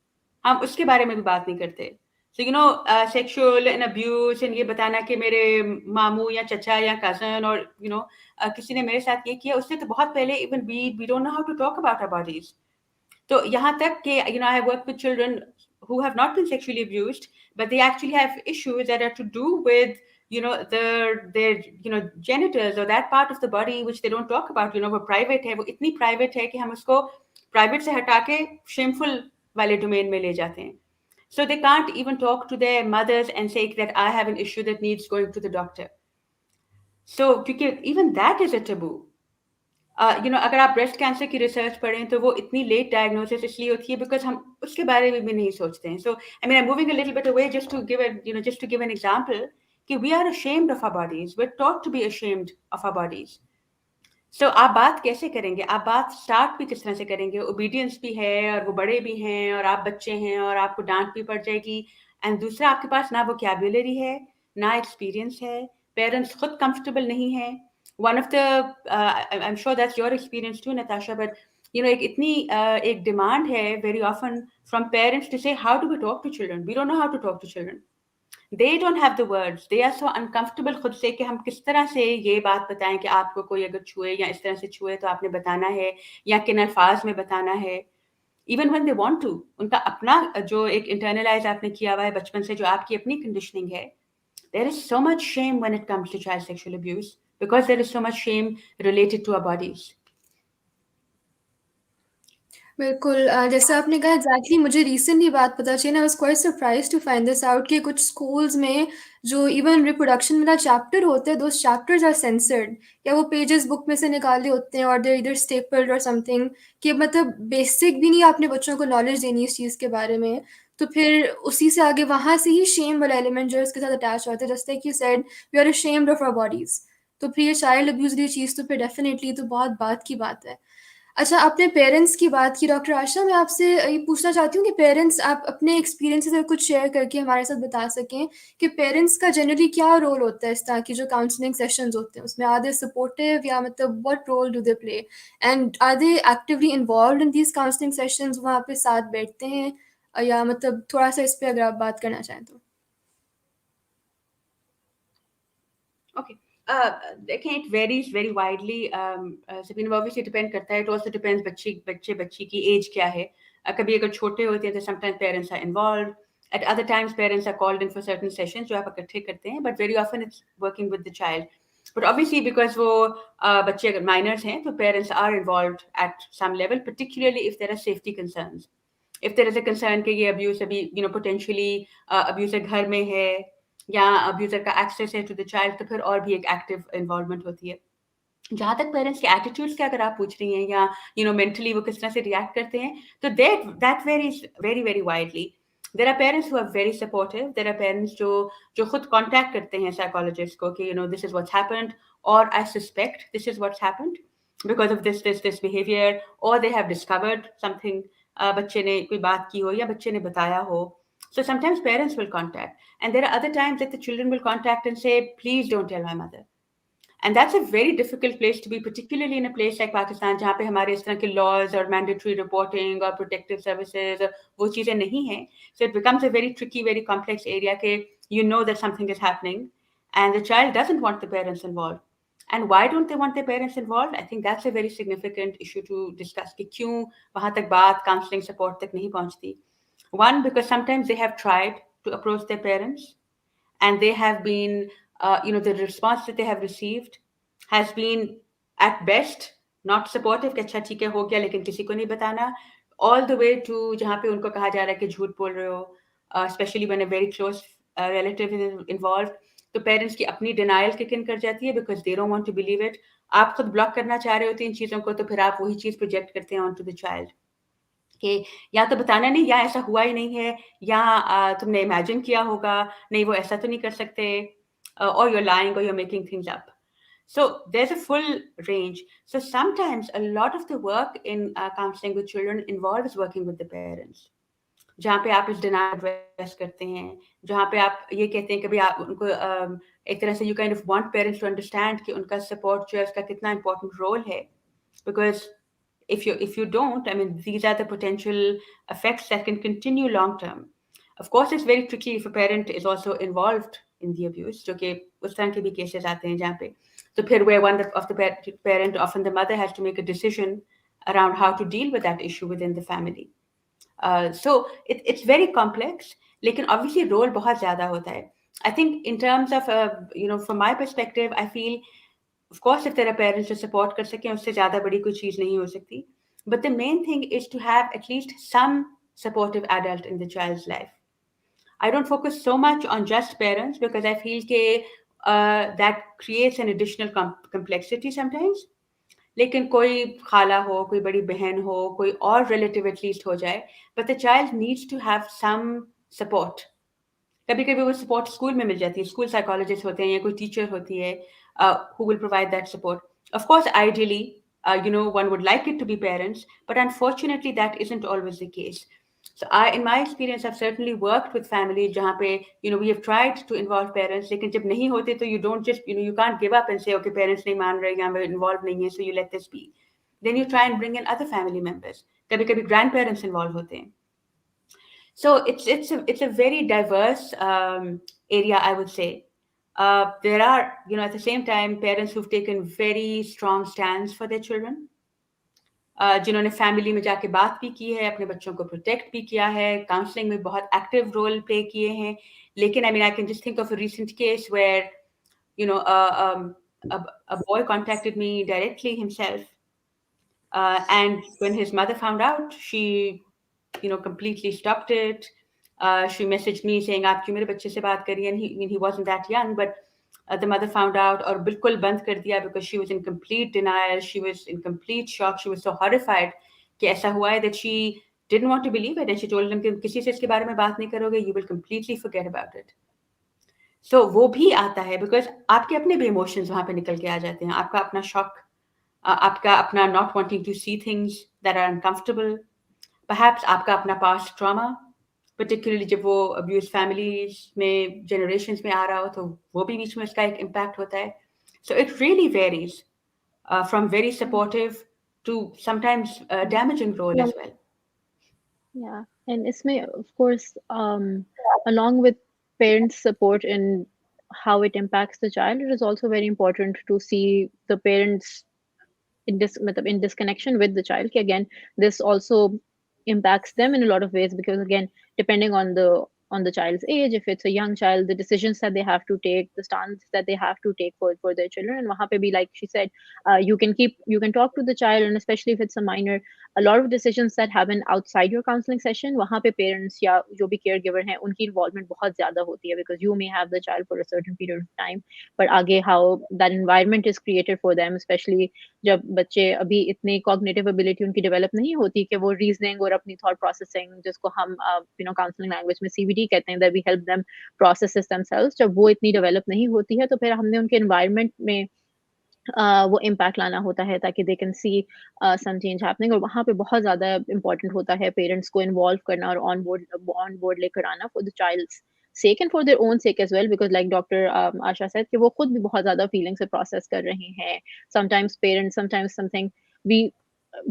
[SPEAKER 3] हम उसके बारे में भी बात नहीं करते. So sexual and abuse and ये बताना कि मेरे मामू या चचा या cousin और किसी ने मेरे साथ ये किया, उससे तो बहुत पहले even we don't know how to talk about our bodies. तो यहाँ तक कि I have worked with children who have not been sexually abused, but they actually have issues that are to do with their genitals or that part of the body which they don't talk about. वो private है, वो इतनी private है कि हम उसको private से हटा के shameful वाले domain में ले जाते हैं. So they can't even talk to their mothers and say that I have an issue that needs going to the doctor. So even that is a taboo. अगर आप ब्रेस्ट कैंसर की research पढ़ें तो वो इतनी लेट डायग्नोसिस इसलिए होती है बिकॉज हम उसके बारे में भी नहीं सोचते हैं. So I mean I am moving a little bit away just to give an example कि we are ashamed of our bodies. We're taught to be ashamed of our bodies. So आप बात कैसे करेंगे? आप बात स्टार्ट भी किस तरह से करेंगे? ओबीडियंस भी है और वो बड़े भी हैं और आप बच्चे हैं और आपको डांट भी पड़ जाएगी. एंड दूसरा, आपके पास ना वोकैबुलरी है, ना एक्सपीरियंस है, पेरेंट्स खुद कंफर्टेबल नहीं है. One of the, I'm sure that's your experience too, Natasha, but एक demand है very often from parents to say, how do we talk to children? We don't know how to talk to children. They don't have the words. They are so uncomfortable खुद से कि हम किस तरह से ये बात बताएं कि आपको कोई अगर छुए या इस तरह से छुए तो आपने बताना है या किन अल्फाज में बताना है. Even when they want to, उनका अपना जो एक internalize आपने किया हुआ है बचपन से, जो आपकी अपनी conditioning है. There is so much shame when it comes to child sexual abuse because there is so much shame related to our bodies.
[SPEAKER 2] बिल्कुल जैसे आपने कहा एग्जैक्टली मुझे रिसेंटली बात पता चली. I was quite surprise to find this out कि कुछ स्कूल्स में जो इवन रिप्रोडक्शन वाला चैप्टर होता है, दो चैप्टर्स आर सेंसर्ड, या वो पेजेस बुक में से निकाले होते हैं और दे इधर स्टेपल्ड और समथिंग, कि मतलब बेसिक भी नहीं आपने बच्चों को नॉलेज देनी इस चीज़ के बारे में. तो फिर उसी से आगे वहाँ से ही शेम वाला एलिमेंट जो है उसके साथ अटैच होता है. Just like you said, we are ashamed of our bodies. तो फिर ये चाइल्ड अब्यूज वाली चीज़ तो फिर डेफिनेटली तो बहुत बात की बात है. अच्छा, आपने पेरेंट्स की बात की डॉक्टर आशा, मैं आपसे ये पूछना चाहती हूँ कि पेरेंट्स, आप अपने एक्सपीरियंसेस अगर कुछ शेयर करके हमारे साथ बता सकें कि पेरेंट्स का जनरली क्या रोल होता है इस तरह की जो काउंसलिंग सेशंस होते हैं उसमें. आर दे सपोर्टिव, या मतलब what role do they play, and are they actively involve in these counselling sessions, वहाँ पे साथ बैठते हैं, या मतलब थोड़ा सा इस पर अगर आप बात करना चाहें तो.
[SPEAKER 3] Okay. देखें, it varies very widely. Sabina, obviously depend करता है. It also depends बच्ची की age क्या है. कभी अगर छोटे होते हैं तो sometimes parents are involved. At other times parents are called in for certain sessions जो आप इकट्ठे करते हैं. But very often it's working with the child. But obviously because वो बच्चे अगर minors हैं तो parents are involved at some level, particularly if there are safety concerns. If there is a concern कि ये abuse अभी potentially abuser घर में है या अब्यूजर का एक्सेस है टू द चाइल्ड, तो फिर और भी एक एक्टिव इन्वॉल्वमेंट होती है. जहाँ तक पेरेंट्स के एटीट्यूड्स के अगर आप पूछ रही हैं या मेंटली वो किस तरह से रिएक्ट करते हैं, तो that varies very very widely. There are parents who are very supportive. There are parents जो खुद कांटेक्ट करते हैं साइकोलॉजिस्ट को कि दिस इज व्हाट्स हैपेंड, और आई suspect this is what's happened because of this behaviour, और दे हैव डिस्कवर्ड समथिंग. बच्चे ने कोई बात की हो या बच्चे ने बताया हो. So sometimes parents will contact, and there are other times that the children will contact and say, please don't tell my mother. And that's a very difficult place to be, particularly in a place like Pakistan, जहाँ पे हमारे इस तरह के laws और mandatory reporting और protective services वो चीज़ें नहीं हैं. So it becomes a very tricky, very complex area कि you know that something is happening and the child doesn't want the parents involved. And why don't they want their parents involved? I think that's a very significant issue to discuss कि क्यों वहाँ तक बात counseling support तक नहीं पहुँचती. One, because sometimes they have tried to approach their parents and they have been, the response that they have received has been at best not supportive कि अच्छा ठीक है हो गया लेकिन किसी को नहीं बताना, all the way to जहाँ पे उनको कहा जा रहा है कि झूठ बोल रहे हो, especially when a very close relative is involved, तो पेरेंट्स की अपनी डिनाइल किक इन कर जाती है because they don't want to believe it. आप खुद ब्लॉक करना चाह रहे होते हैं इन चीज़ों को, तो फिर आप वही चीज़ प्रोजेक्ट करते हैं onto the child कि या तो बताना नहीं, या ऐसा हुआ ही नहीं है, या तुमने इमेजिन किया होगा, नहीं वो ऐसा तो नहीं कर सकते, or you're lying or you're making things up. So there's a full range. So sometimes a lot of the work in counseling with children involves working with the parents. जहाँ पे आप इस डिनाइल एड्रेस करते हैं, जहाँ पे आप ये कहते हैं कि भाई आप उनको एक तरह से you kind of want parents to understand कि उनका support जो है उसका कितना important role है, because if you don't, I mean, these are the potential effects that can continue long term. Of course, it's very tricky if a parent is also involved in the abuse, जो कि उस तरह के भी cases आते हैं जहाँ पे, तो फिर where one of the parent, often the mother, has to make a decision around how to deal with that issue within the family. So it's very complex, लेकिन obviously role बहुत ज़्यादा होता है. I think in terms of, from my perspective, I feel, of course, if there are parents to support कर सकें, उससे ज़्यादा बड़ी कोई चीज़ नहीं हो सकती. But the main thing is to have at least some supportive adult in the child's life. I don't focus so much on just parents because I feel that creates an additional complexity sometimes. लेकिन कोई खाला हो, कोई बड़ी बहन हो, कोई और relative at least हो जाए, but the child needs to have some support. कभी-कभी वो support स्कूल में मिल जाती है, स्कूल psychologist होते हैं या कोई teacher होती है who will provide that support. Of course, ideally, one would like it to be parents, but unfortunately, that isn't always the case. So in my experience, I've certainly worked with families जहाँ पे, we have tried to involve parents, लेकिन जब नहीं होते तो you don't just, you can't give up and say, okay, parents नहीं मान रहे, यहाँ पे involved नहीं है, so you let this be. Then you try and bring in other family members. कभी-कभी grandparents involved होते हैं. So it's a very diverse area, I would say. There are, at the same time, parents who've taken very strong stands for their children. जिन्होंने family में जाके बात भी की है, अपने बच्चों को प्रोटेक्ट भी किया है, काउंसलिंग में बहुत एक्टिव रोल प्ले किए हैं. लेकिन I mean, I can just think of a recent case where, a boy contacted me directly himself, and when his mother found out, she completely stopped it. She messaged me saying, "आप क्यों मेरे बच्चे से बात कर रही हैं?" And he wasn't that young, but the mother found out और बिल्कुल बंद कर दिया because she was in complete denial. She was in complete shock. She was so horrified कि ऐसा हुआ है that she didn't want to believe it, and she told him कि किसी से इसके बारे में बात नहीं करोगे, you will completely forget about it. So वो भी आता है because आपके अपने भी emotions वहाँ पे निकल के आ जाते हैं. आपका अपना shock, आपका अपना not wanting to see things that are uncomfortable, perhaps आपका अपना past trauma, particularly जब वो abuse families में generations में आ रहा हो तो वो भी बीच में उसका एक impact होता है. So it really varies from very supportive to sometimes damaging role as well.
[SPEAKER 4] Yeah, and इसमें of course, along with parents' support in how it impacts the child, it is also very important to see the parents in disconnection with the child. Again, this also impacts them in a lot of ways because again, depending on the child's age, if it's a young child, the decisions that they have to take, the stance that they have to take for their children, and wahan pe bhi, like she said, you can talk to the child, and especially if it's a minor, a lot of decisions that happen outside your counseling session, wahan pe parents ya jo bhi caregiver hain unki involvement bahut zyada hoti hai because you may have the child for a certain period of time, but आगे how that environment is created for them, especially जब बच्चे अभी इतनी cognitive ability उनकी develop नहीं होती कि वो रीजनिंग और अपनी थॉट प्रोसेसिंग, जिसको हम काउंसलिंग लैंग्वेज में सीबीटी कहते हैं, that we help them process themselves, जब वो इतनी डेवलप नहीं होती है तो फिर हमने उनके एनवायरनमेंट में वो इम्पैक्ट लाना होता है ताकि they can see some change happening, और वहाँ पे बहुत ज़्यादा इम्पोर्टेंट होता है पेरेंट्स को इन्वॉल्व करना और ऑन बोर्ड लेकर आना for the child's sake and for their own sake as well, because like Dr. Asha said कि वो खुद भी बहुत ज़्यादा feelings से process कर रहे हैं. Sometimes parents, sometimes something we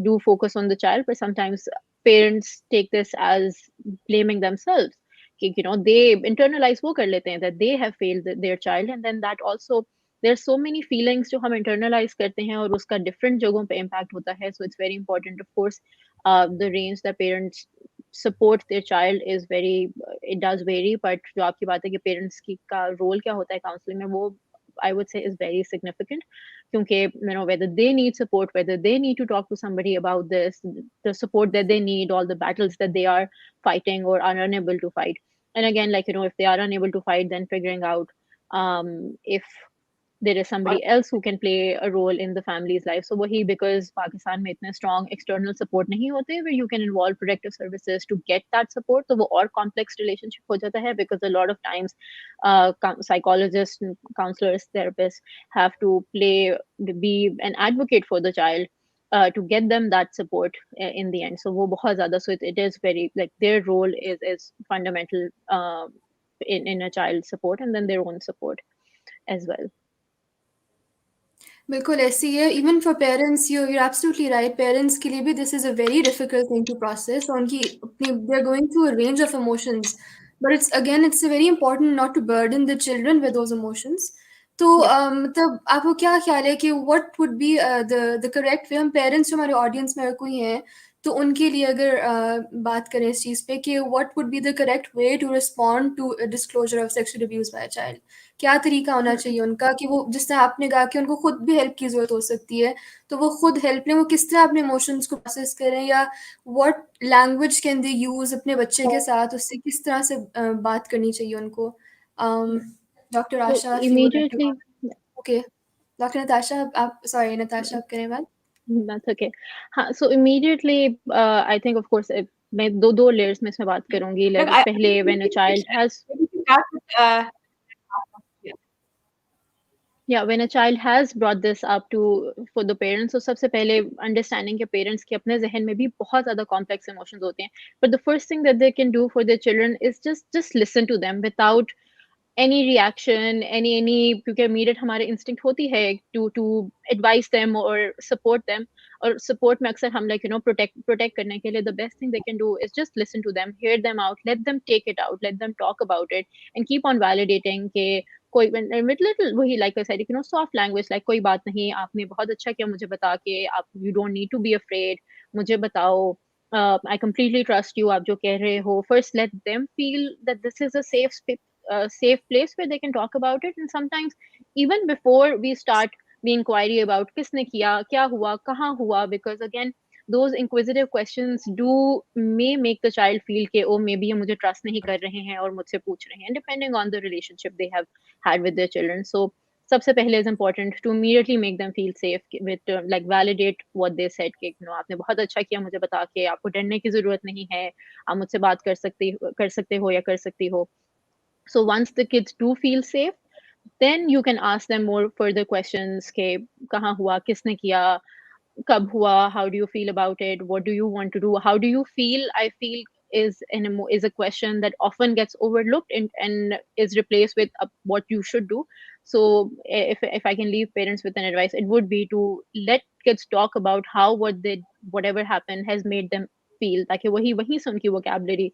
[SPEAKER 4] do focus on the child, but sometimes parents take this as blaming themselves. कि, you know, they internalize वो कर लेते हैं that they have failed their child, and then that also there's so many feelings जो हम internalize करते हैं और उसका different जगहों पे impact होता है. So it's very important, of course, the range that parents support their child is very, it does vary, but जो आपकी बात है कि parents की का role क्या होता है counseling में, वो I would say is very significant. क्योंकि, you know, whether they need support, whether they need to talk to somebody about this, the support that they need, all the battles that they are fighting or are unable to fight. And again, like, you know, if they are unable to fight, then figuring out if there is somebody else who can play a role in the family's life. So wahi, because Pakistan mein itne strong external support nahi hote where you can involve protective services to get that support, so wo aur complex relationship ho jata hai, because a lot of times psychologists, counselors, therapists have to be an advocate for the child, to get them that support in the end. So wo bahut zyada, so it is very, like, their role is fundamental in a child's support, and then their own support as well.
[SPEAKER 2] बिल्कुल ऐसे ही है. Even for parents, you are absolutely right. Parents के लिए भी this is a very difficult thing to process. उनकी अपनी, they are going through a range of emotions, but it's very important not to burden the children with those emotions. तो
[SPEAKER 4] Yep.
[SPEAKER 2] मतलब आपको क्या ख्याल है कि what would be the correct way? हम पेरेंट्स जो हमारे ऑडियंस में अगर कोई हैं, तो उनके लिए अगर बात करें इस चीज़ पे कि what would be the correct way to respond to disclosure of sexual abuse by a child? क्या तरीका होना चाहिए उनका कि वो, जिस तरह आपने कहा कि उनको खुद भी हेल्प की ज़रूरत हो सकती है, तो वो खुद हेल्प लें, वो किस तरह अपने इमोशंस को प्रोसेस करें, या what language can they use अपने बच्चे के साथ, उससे किस तरह से बात करनी चाहिए उनको? Doctor
[SPEAKER 4] So
[SPEAKER 2] Asha, if you would like to.
[SPEAKER 4] immediately,
[SPEAKER 2] okay, doctor Natasha, आप सॉरी नताशा, आप करें बात.
[SPEAKER 4] that's okay. हाँ, so immediately, I think, of course, मैं दो layers में इसमें बात करूँगी.
[SPEAKER 3] Look,
[SPEAKER 4] Like, पहले, when a child has,
[SPEAKER 3] maybe to start with, yeah.
[SPEAKER 4] yeah, when a child has brought this up to for the parents, so सबसे पहले understanding के parents के अपने ज़हन में भी बहुत ज़्यादा complex emotions होते हैं. But the first thing that they can do for their children is just listen to them without any reaction, any, क्योंकि immediate हमारे instinct होती है to advise them or support them. और support में अक्सर हम, like, you know, protect करने के लिए, the best thing they can do is just listen to them, hear them out, let them take it out, let them talk about it, and keep on validating के कोई with little, वही, like I said, you know, soft language, like, कोई बात नहीं, आपने बहुत अच्छा किया मुझे बता के, आप, you don't need to be afraid, मुझे बताओ, I completely trust you, आप जो कह रहे हो. First, let them feel that this is a safe place where they can talk about it. And sometimes, even before we start the inquiry about किसने किया, क्या हुआ, कहाँ हुआ, because again, those inquisitive questions may make the child feel कि, oh, maybe ये मुझे trust नहीं कर रहे हैं और मुझसे पूछ रहे हैं, depending on the relationship they have had with their children. So सबसे पहले is important to immediately make them feel safe with, like, validate what they said कि, you know, आपने बहुत अच्छा किया मुझे बता के, आपको डरने की ज़रूरत नहीं है, आप मुझसे बात कर सकते हो या कर सकती हो. So once the kids do feel safe, then you can ask them more further questions के कहाँ हुआ, किसने किया, कब हुआ, how do you feel about it, what do you want to do, how do you feel. I feel is a question that often gets overlooked and is replaced with what you should do. So if I can leave parents with an advice, it would be to let kids talk about how whatever happened has made them feel, ताकि वही वहीं से उनकी vocabulary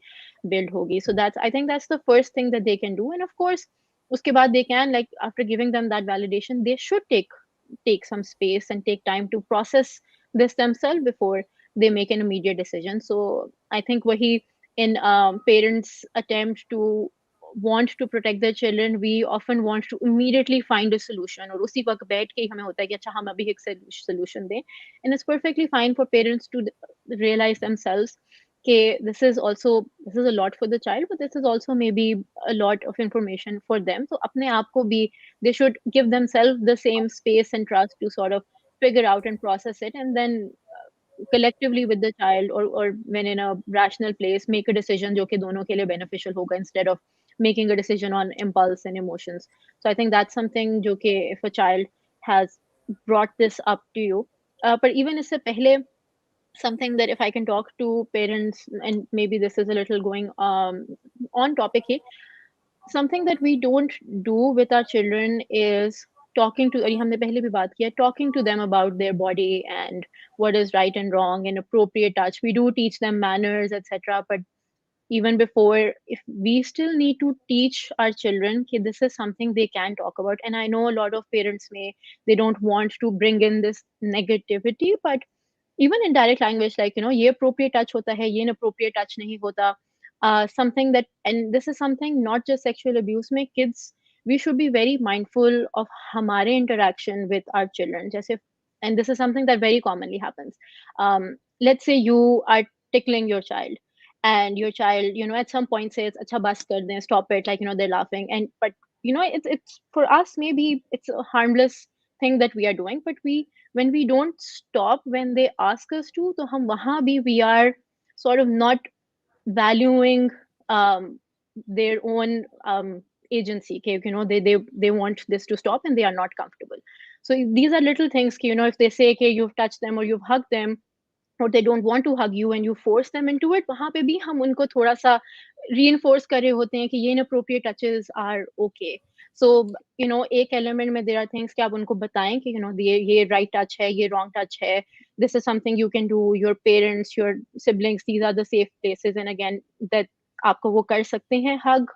[SPEAKER 4] build होगी. So I think that's the first thing that they can do. And of course, उसके बाद they can, like, after giving them that validation, they should take some space and take time to process this themselves before they make an immediate decision. So I think wahi, in parents attempt to want to protect their children, we often want to immediately find a solution, और उसी वक्त बैठ के ही हमें होता है कि अच्छा हम अभी एक solution दें. And it's perfectly fine for parents to realize themselves okay, this is a lot for the child, but this is also maybe a lot of information for them. So apne aap ko bhi, they should give themselves the same space and trust to sort of figure out and process it, and then collectively with the child, or when in a rational place, make a decision jo ki dono ke liye beneficial hoga, instead of making a decision on impulse and emotions. So I think that's something jo ki if a child has brought this up to you, but even isse pehle, something that if I can talk to parents, and maybe this is a little going on topic here, something that we don't do with our children is talking to, अभी हमने पहले भी बात किया, talking to them about their body and what is right and wrong and appropriate touch. We do teach them manners, etc. But even before, if we still need to teach our children that this is something they can talk about. And I know a lot of parents may, they don't want to bring in this negativity, but even in direct language, like, ye appropriate touch hota hai, ye inappropriate touch nahi hota. Something that, and this is something not just sexual abuse mein kids, we should be very mindful of hamare interaction with our children. Jaise, and this is something that very commonly happens. Let's say you are tickling your child, and your child, at some point says, acha bas kar dein, stop it, like, they're laughing, and but it's for us, maybe it's a harmless thing that we are doing, but when we don't stop when they ask us to, so hum wahan bhi we are sort of not valuing their own agency. Okay, they want this to stop and they are not comfortable. So these are little things, if they say, okay, you've touched them or you've hugged them, or they don't want to hug you and you force them into it, वहाँ पे भी हम उनको थोड़ा सा reinforce कर रहे होते हैं कि ये inappropriate touches are okay. So एक element में there are things कि आप उनको बताएं कि ये right touch है, ये wrong touch है, this is something you can do, your parents, your siblings, these are the safe places, and again that आपको वो कर सकते हैं hug,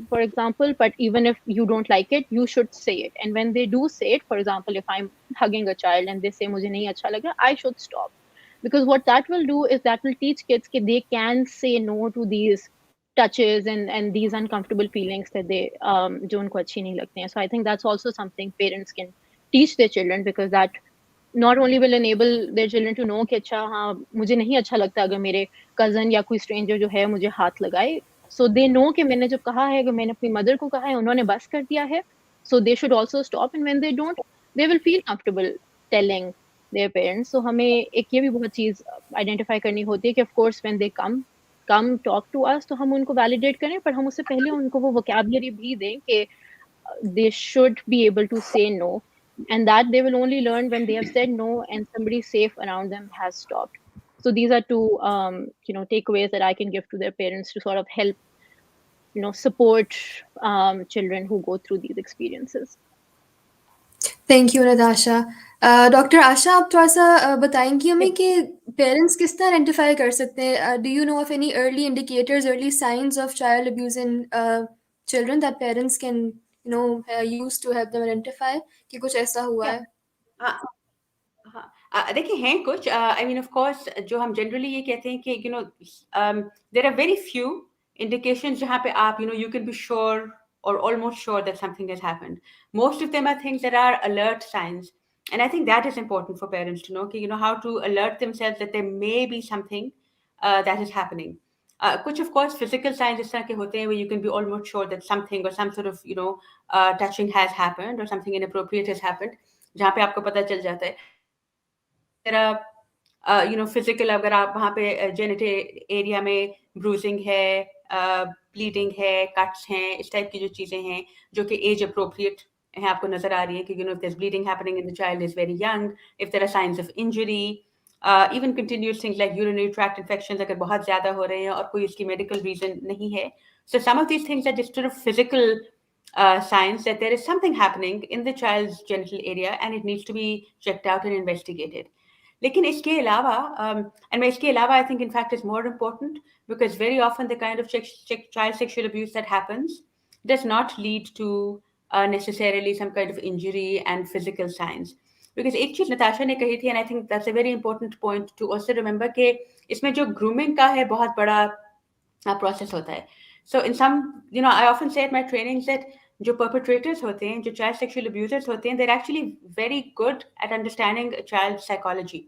[SPEAKER 4] for example. But even if you don't like it, you should say it. And when they do say it, for example, if I'm hugging a child and they say मुझे नहीं अच्छा लग रहा, I should stop, because what that will do is that will teach kids that they can say no to these touches and these uncomfortable feelings that they जो उनको अच्छी नहीं लगती हैं. So I think that's also something parents can teach their children, because that not only will enable their children to know कि अच्छा हाँ मुझे नहीं अच्छा लगता अगर मेरे cousin या कोई stranger जो है मुझे हाथ लगाए, so they know कि मैंने जब कहा है, अगर मैंने अपनी mother को कहा है, उन्होंने बस कर दिया है, so they should also stop, and when they don't, they will feel comfortable telling their parents. So हमें एक ये भी बहुत चीज identify करनी होती है कि of course when they come talk to us, तो हम उनको validate करें, पर हम उससे पहले उनको वो vocabulary भी दें कि they should be able to say no, and that they will only learn when they have said no and somebody safe around them has stopped. So these are two takeaways that I can give to their parents to sort of help support children who go through these experiences.
[SPEAKER 2] Thank you Natasha. Doctor Asha, आप थोड़ा सा बताएंगी हमें कि parents किस तरह identify कर सकते हैं? Do you know of any early indicators, early signs of child abuse in children that parents can use to help them identify कि कुछ ऐसा हुआ है?
[SPEAKER 3] हाँ, देखिए हैं कुछ, आई मीन ऑफ कोर्स जो हम जनरली ये कहते हैं कि there are very few indications जहाँ पे आप you can be sure or almost sure that something has happened. Most of them are things that are alert signs, and I think that is important for parents to know how to alert themselves that there may be something that is happening. Kuch of course physical signs इस तरह के होते हैं where you can be almost sure that something or some sort of touching has happened or something inappropriate has happened, जहाँ पे आपको पता चल जाता है. फिजिकल, अगर आप वहाँ पे जेनिटल एरिया में ब्रूजिंग है, ब्लीडिंग है, कट्स हैं, इस टाइप की जो चीज़ें हैं जो कि एज अप्रोप्रिएट है, आपको नजर आ रही है कि if there's bleeding happening and the child is very young, if there are signs of injury, even continuous things like urinary tract infections अगर बहुत ज़्यादा हो रहे हैं और कोई इसकी medical reason नहीं है. So some of these things are just sort of physical signs that there is something happening in the child's genital area and it needs to be checked out and investigated. लेकिन इसके अलावा and इसके अलावा I think in fact is more important, because very often the kind of child sexual abuse that happens does not lead to necessarily some kind of injury and physical signs. Because एक चीज नताशा ने कही थी, and I think that's a very important point to also remember, कि इसमें जो grooming का है बहुत बड़ा process होता है. So in some, I often say at my trainings that जो perpetrators होते हैं, जो child sexual abusers होते हैं, they're actually very good at understanding a child's psychology.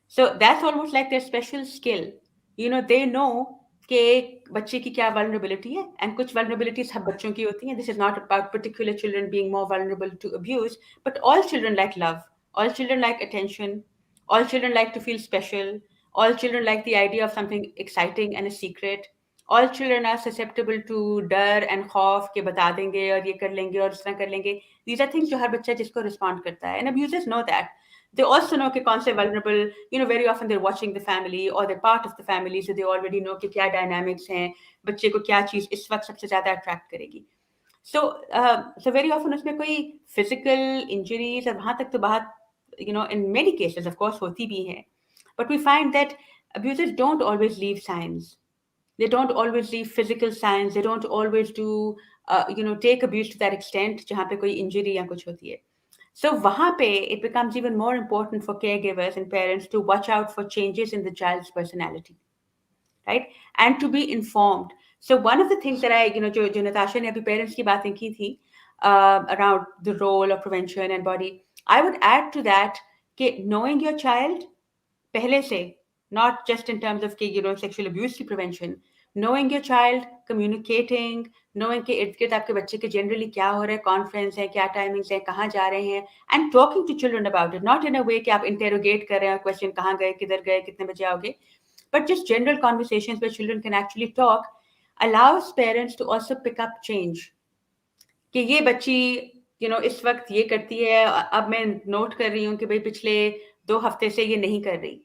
[SPEAKER 3] So that's almost like their special skill. They know कि बच्चे की क्या vulnerability है, and कुछ vulnerabilities सब बच्चों की होती हैं. This is not about particular children being more vulnerable to abuse, but all children like love, all children like attention, all children like to feel special, all children like the idea of something exciting and a secret. All children are susceptible to डर and खौफ के बता देंगे और ये कर लेंगे और इस तरह कर लेंगे. These are things जो हर बच्चा जिसको respond करता है, and abusers know that. They also know कि कौन से vulnerable, very often they're watching the family or they're part of the family, so they already know कि क्या dynamics हैं, बच्चे को क्या चीज़ इस वक्त सबसे ज़्यादा attract करेगी. So very often उसमें कोई physical injuries और वहाँ तक तो बात, in many cases of course होती भी है. But we find that abusers don't always leave signs. They don't always leave physical signs. They don't always do, take abuse to that extent जहाँ पे कोई injury या कुछ होती है. So वहाँ पे it becomes even more important for caregivers and parents to watch out for changes in the child's personality, right? And to be informed. So one of the things that जो Natasha ने अभी parents की बातें की थी around the role of prevention and body, I would add to that कि knowing your child पहले से, not just in terms of sexual abuse की prevention, knowing your child, communicating, knowing कि इर्द गिर्द आपके बच्चे के generally क्या हो रहा है, कौन friends हैं, क्या timings हैं, कहाँ जा रहे हैं, and talking to children about it, not in a way कि आप interrogate कर रहे हैं, question कहाँ गए, किधर गए, कितने बजे आओगे, but just general conversations where children can actually talk, allows parents to also pick up change. कि ये बच्ची इस वक्त ये करती है, अब मैं नोट कर रही हूँ कि भाई पिछले 2 हफ्ते से ये नहीं कर रही,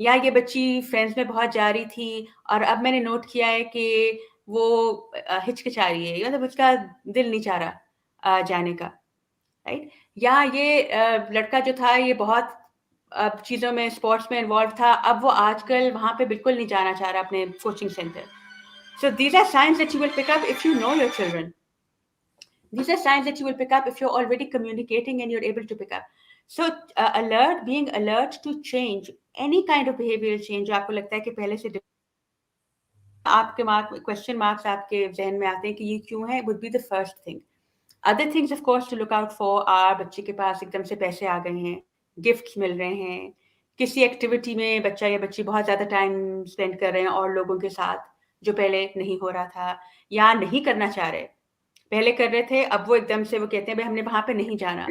[SPEAKER 3] या ये बच्ची फ्रेंड्स में बहुत जा रही थी और अब मैंने नोट किया है कि वो हिचकिचा रही है, मतलब उसका दिल नहीं चाह रहा जाने का, राइट? या ये लड़का जो था ये बहुत चीज़ों में स्पोर्ट्स में इन्वॉल्व था, अब वो आजकल वहाँ पे बिल्कुल नहीं जाना चाह रहा अपने coaching centre. So these are signs that you will pick up if you know your children. These are signs that you will pick up if you're already communicating and you're able to pick up. So being alert to change, any kind of behavioral change जो आपको लगता है कि पहले से आपके question marks आपके जहन में आते हैं कि ये क्यों है, would be the first thing. Other things of course to look out for are बच्चे के पास एकदम से पैसे आ गए हैं, गिफ्ट्स मिल रहे हैं, किसी एक्टिविटी में बच्चा या बच्ची बहुत ज़्यादा टाइम स्पेंड कर रहे हैं और लोगों के साथ जो पहले नहीं हो रहा था या नहीं करना चाह रहे, पहले कर रहे थे, अब वो एकदम से वो कहते हैं भाई हमने वहाँ पे नहीं जाना,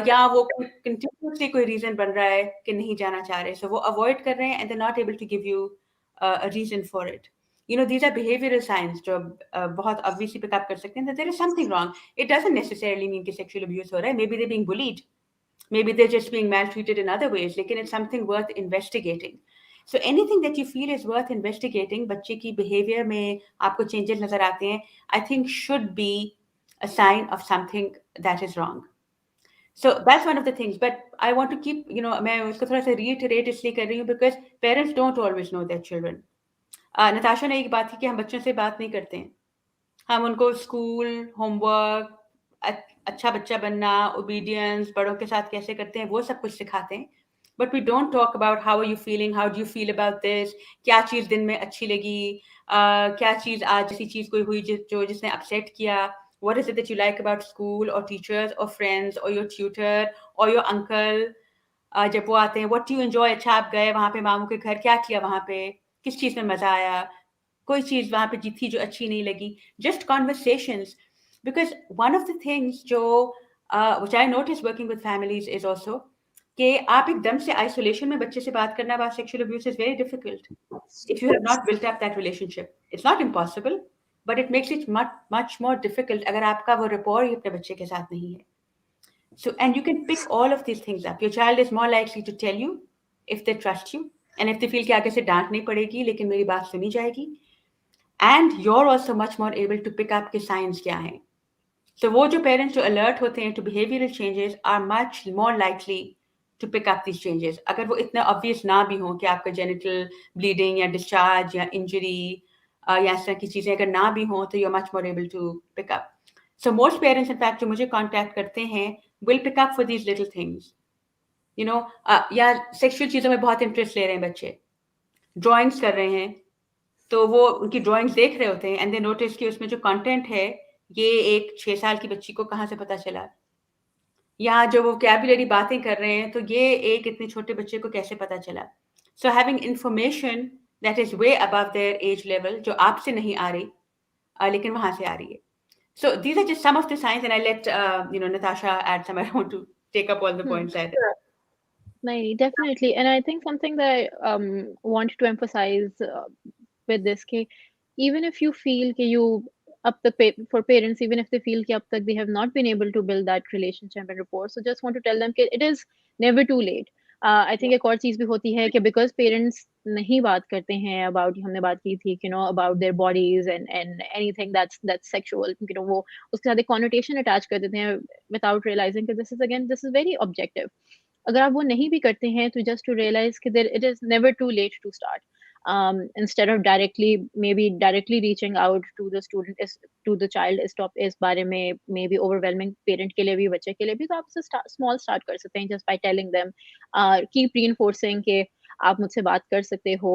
[SPEAKER 3] या वो कंटिन्यूअसली कोई रीजन बन रहा है कि नहीं जाना चाह रहे, सो वो अवॉइड कर रहे हैं and they not able to give you a reason for it. These are behavioral signs जो बहुत obviously pick up कर सकते हैं that there is something wrong. It doesn't necessarily mean कि sexual abuse हो रहा है. Maybe they're being bullied. Maybe they're just being maltreated in other ways. लेकिन it's something worth investigating. So anything that you feel is worth investigating, बच्चे की behavior में आपको changes नजर आते हैं, I think should be a sign of something that is wrong. So that's one of the things. But I want to keep, मैं उसको थोड़ा सा reiterate इसलिए कर रही हूँ because parents don't always know their children. Natasha ने एक बात की कि हम बच्चों से बात नहीं करते हैं, हम उनको स्कूल, होमवर्क, अच्छा बच्चा बनना, ओबीडियंस, बड़ों के साथ कैसे करते हैं, वो सब कुछ सिखाते हैं. But we don't talk about how are you feeling, how do you feel about this, क्या चीज़ दिन में अच्छी लगी, क्या चीज़ आज ऐसी चीज़ कोई हुई जिसने अपसेट किया, what is it that you like about school or teachers or friends or your tutor or your uncle, जब वो आते हैं, what do you enjoy, अच्छा आप गए वहाँ पे मामू के घर, क्या किया वहाँ पे, किस चीज़ में मज़ा आया, कोई चीज़ वहाँ पे थी जो अच्छी नहीं लगी, just conversations. Because one of the things जो which I notice working with families is also कि आप एकदम से isolation में बच्चे से बात करना about sexual abuse is very difficult if you have not built up that relationship. It's not impossible, but it makes it much more difficult अगर आपका वो rapport ही अपने बच्चे के साथ नहीं है. So, and you can pick all of these things up. Your child is more likely to tell you if they trust you and if they feel कि आगे से डांट नहीं पड़ेगी लेकिन मेरी बात सुनी जाएगी. And you're also much more able to pick up के signs क्या हैं. So वो जो parents जो alert होते हैं to behavioral changes are much more likely to pick up these changes. अगर वो इतना obvious ना भी हो कि आपका genital bleeding या discharge या injury या इस तरह की चीज़ें अगर ना भी हो तो you're much more able to pick up. So most parents in fact जो मुझे contact करते हैं will pick up for these little things. या sexual चीज़ों में बहुत interest ले रहे हैं बच्चे, drawings कर रहे हैं, तो वो उनकी ड्राइंग्स देख रहे होते हैं एंड दे नोटिस कि उसमें जो कंटेंट है ये एक 6 साल की बच्ची को कहाँ से पता चला, या जो वोकैबुलरी बातें कर रहे हैं तो ये एक इतने छोटे बच्चे को कैसे पता चला. So having information that is way above their age level जो आपसे नहीं आ रही लेकिन वहां से आ रही है. So these are just some of the signs, and I let Natasha add some. I don't want to take up all the points either.
[SPEAKER 4] No, definitely. And I think something that I wanted to emphasize with this, कि even if you feel कि you up तक for parents, even if they feel कि अब तक they have not been able to build that relationship and rapport, so just want to tell them कि it is never too late. I think एक और चीज़ भी होती है कि because parents नहीं बात करते हैं about, हमने बात की थी you know about their bodies and anything that's sexual, you know वो उसके साथ एक connotation attach कर देते हैं without realizing that this is very objective. अगर आप वो नहीं भी करते हैं तो just to realize कि there, it is never too late to start. Instead of directly reaching out to the student is to the child इस बारे में maybe overwhelming parent के लिए भी बच्चे के लिए भी, तो आप small start कर सकते हैं just by telling them, keep reinforcing कि आप मुझसे बात कर सकते हो,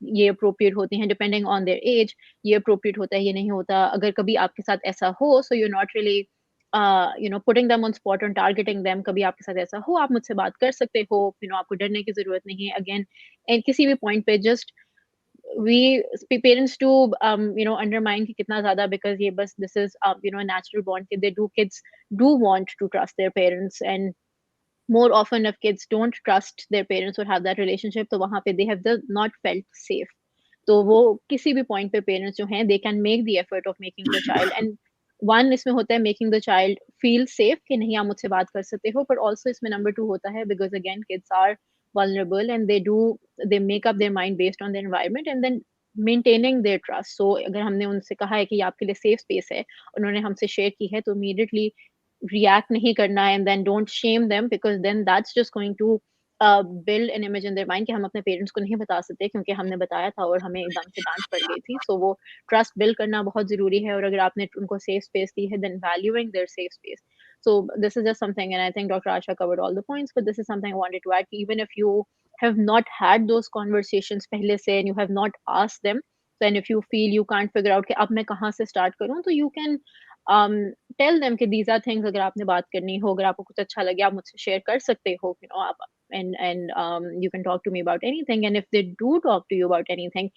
[SPEAKER 4] ये appropriate होती हैं depending on their age, ये appropriate होता है, ये नहीं होता, अगर कभी आपके साथ ऐसा हो, so you're not really you know putting them on spot and targeting them, कभी आपके साथ ऐसा हो आप मुझसे बात कर सकते हो, you know आपको डरने की ज़रूरत नहीं है, again and किसी भी point पे just we parents do you know undermine कि कितना ज़्यादा, because ये बस this is you know a natural bond कि kids do want to trust their parents, and more often if kids don't trust their parents or have that relationship, तो वहाँ पे they have not felt safe. तो वो किसी भी point पे parents जो हैं they can make the effort of making the child, and one इसमें होता है making the child feel safe कि नहीं आप मुझसे बात कर सकते हो, but also इसमें number 2 होता है because again kids are vulnerable and they make up their mind based on their environment, and then maintaining their trust. So अगर हमने उनसे कहा है कि ये आपके लिए safe space है, उन्होंने हमसे share की है, तो immediately react नहीं करना है, and then don't shame them, because then that's just going to build an image in their mind कि हम अपने पेरेंट्स को नहीं बता सकते क्योंकि हमने बताया था और हमें एकदम से डांट पड़ गई थी. So वो ट्रस्ट बिल्ड करना बहुत ज़रूरी है, और अगर आपने उनको सेफ स्पेस दी है, then valuing their safe space. So this is just something, and I think Dr. Asha covered all the points, but this is something I wanted to add. Even if you have not had those conversations पहले से and you have not asked them, then if you feel you can't figure out कि अब मैं कहाँ से start करूँ, तो you can tell them कि these are things, अगर आपने बात करनी हो, अगर आपको कुछ अच्छा लगे आप मुझसे शेयर कर सकते हो, you know आप and you can talk to me about anything, and if they do talk to you about anything,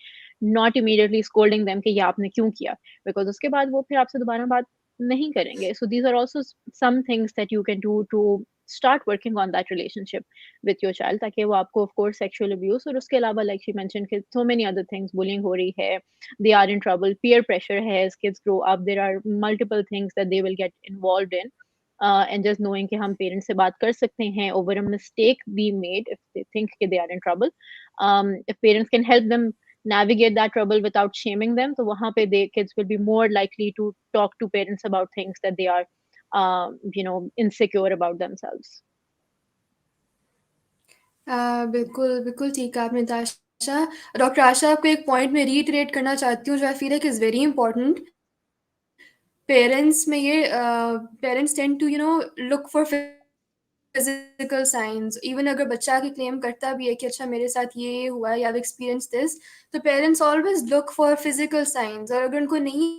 [SPEAKER 4] not immediately scolding them कि ये आपने क्यों किया, because उसके बाद वो फिर आपसे दोबारा बात नहीं करेंगे. So these are also some things that you can do to start working on that relationship with your child, ताकि वो आपको of course sexual abuse और उसके अलावा like she mentioned कि so many other things, bullying हो रही है, they are in trouble, peer pressure है, as kids grow up there are multiple things that they will get involved in, and just knowing कि हम parents से बात कर सकते हैं over a mistake we made if they think कि they are in trouble, if parents can help them navigate that trouble without shaming them, तो वहाँ पे kids will be more likely to talk to parents about things that they are you know insecure about themselves.
[SPEAKER 2] बिल्कुल, बिल्कुल ठीक कहा आपने ताशा। Doctor आशा, आपको एक पॉइंट मैं रीइटरेट करना चाहती हूँ जो I feel like is very important. Parents में ये parents tend to you know look for physical signs, even अगर बच्चा आके क्लेम करता भी है कि अच्छा मेरे साथ ये हुआ है, आई हैव एक्सपीरियंस्ड दिस, तो parents always look for physical signs, और अगर उनको नहीं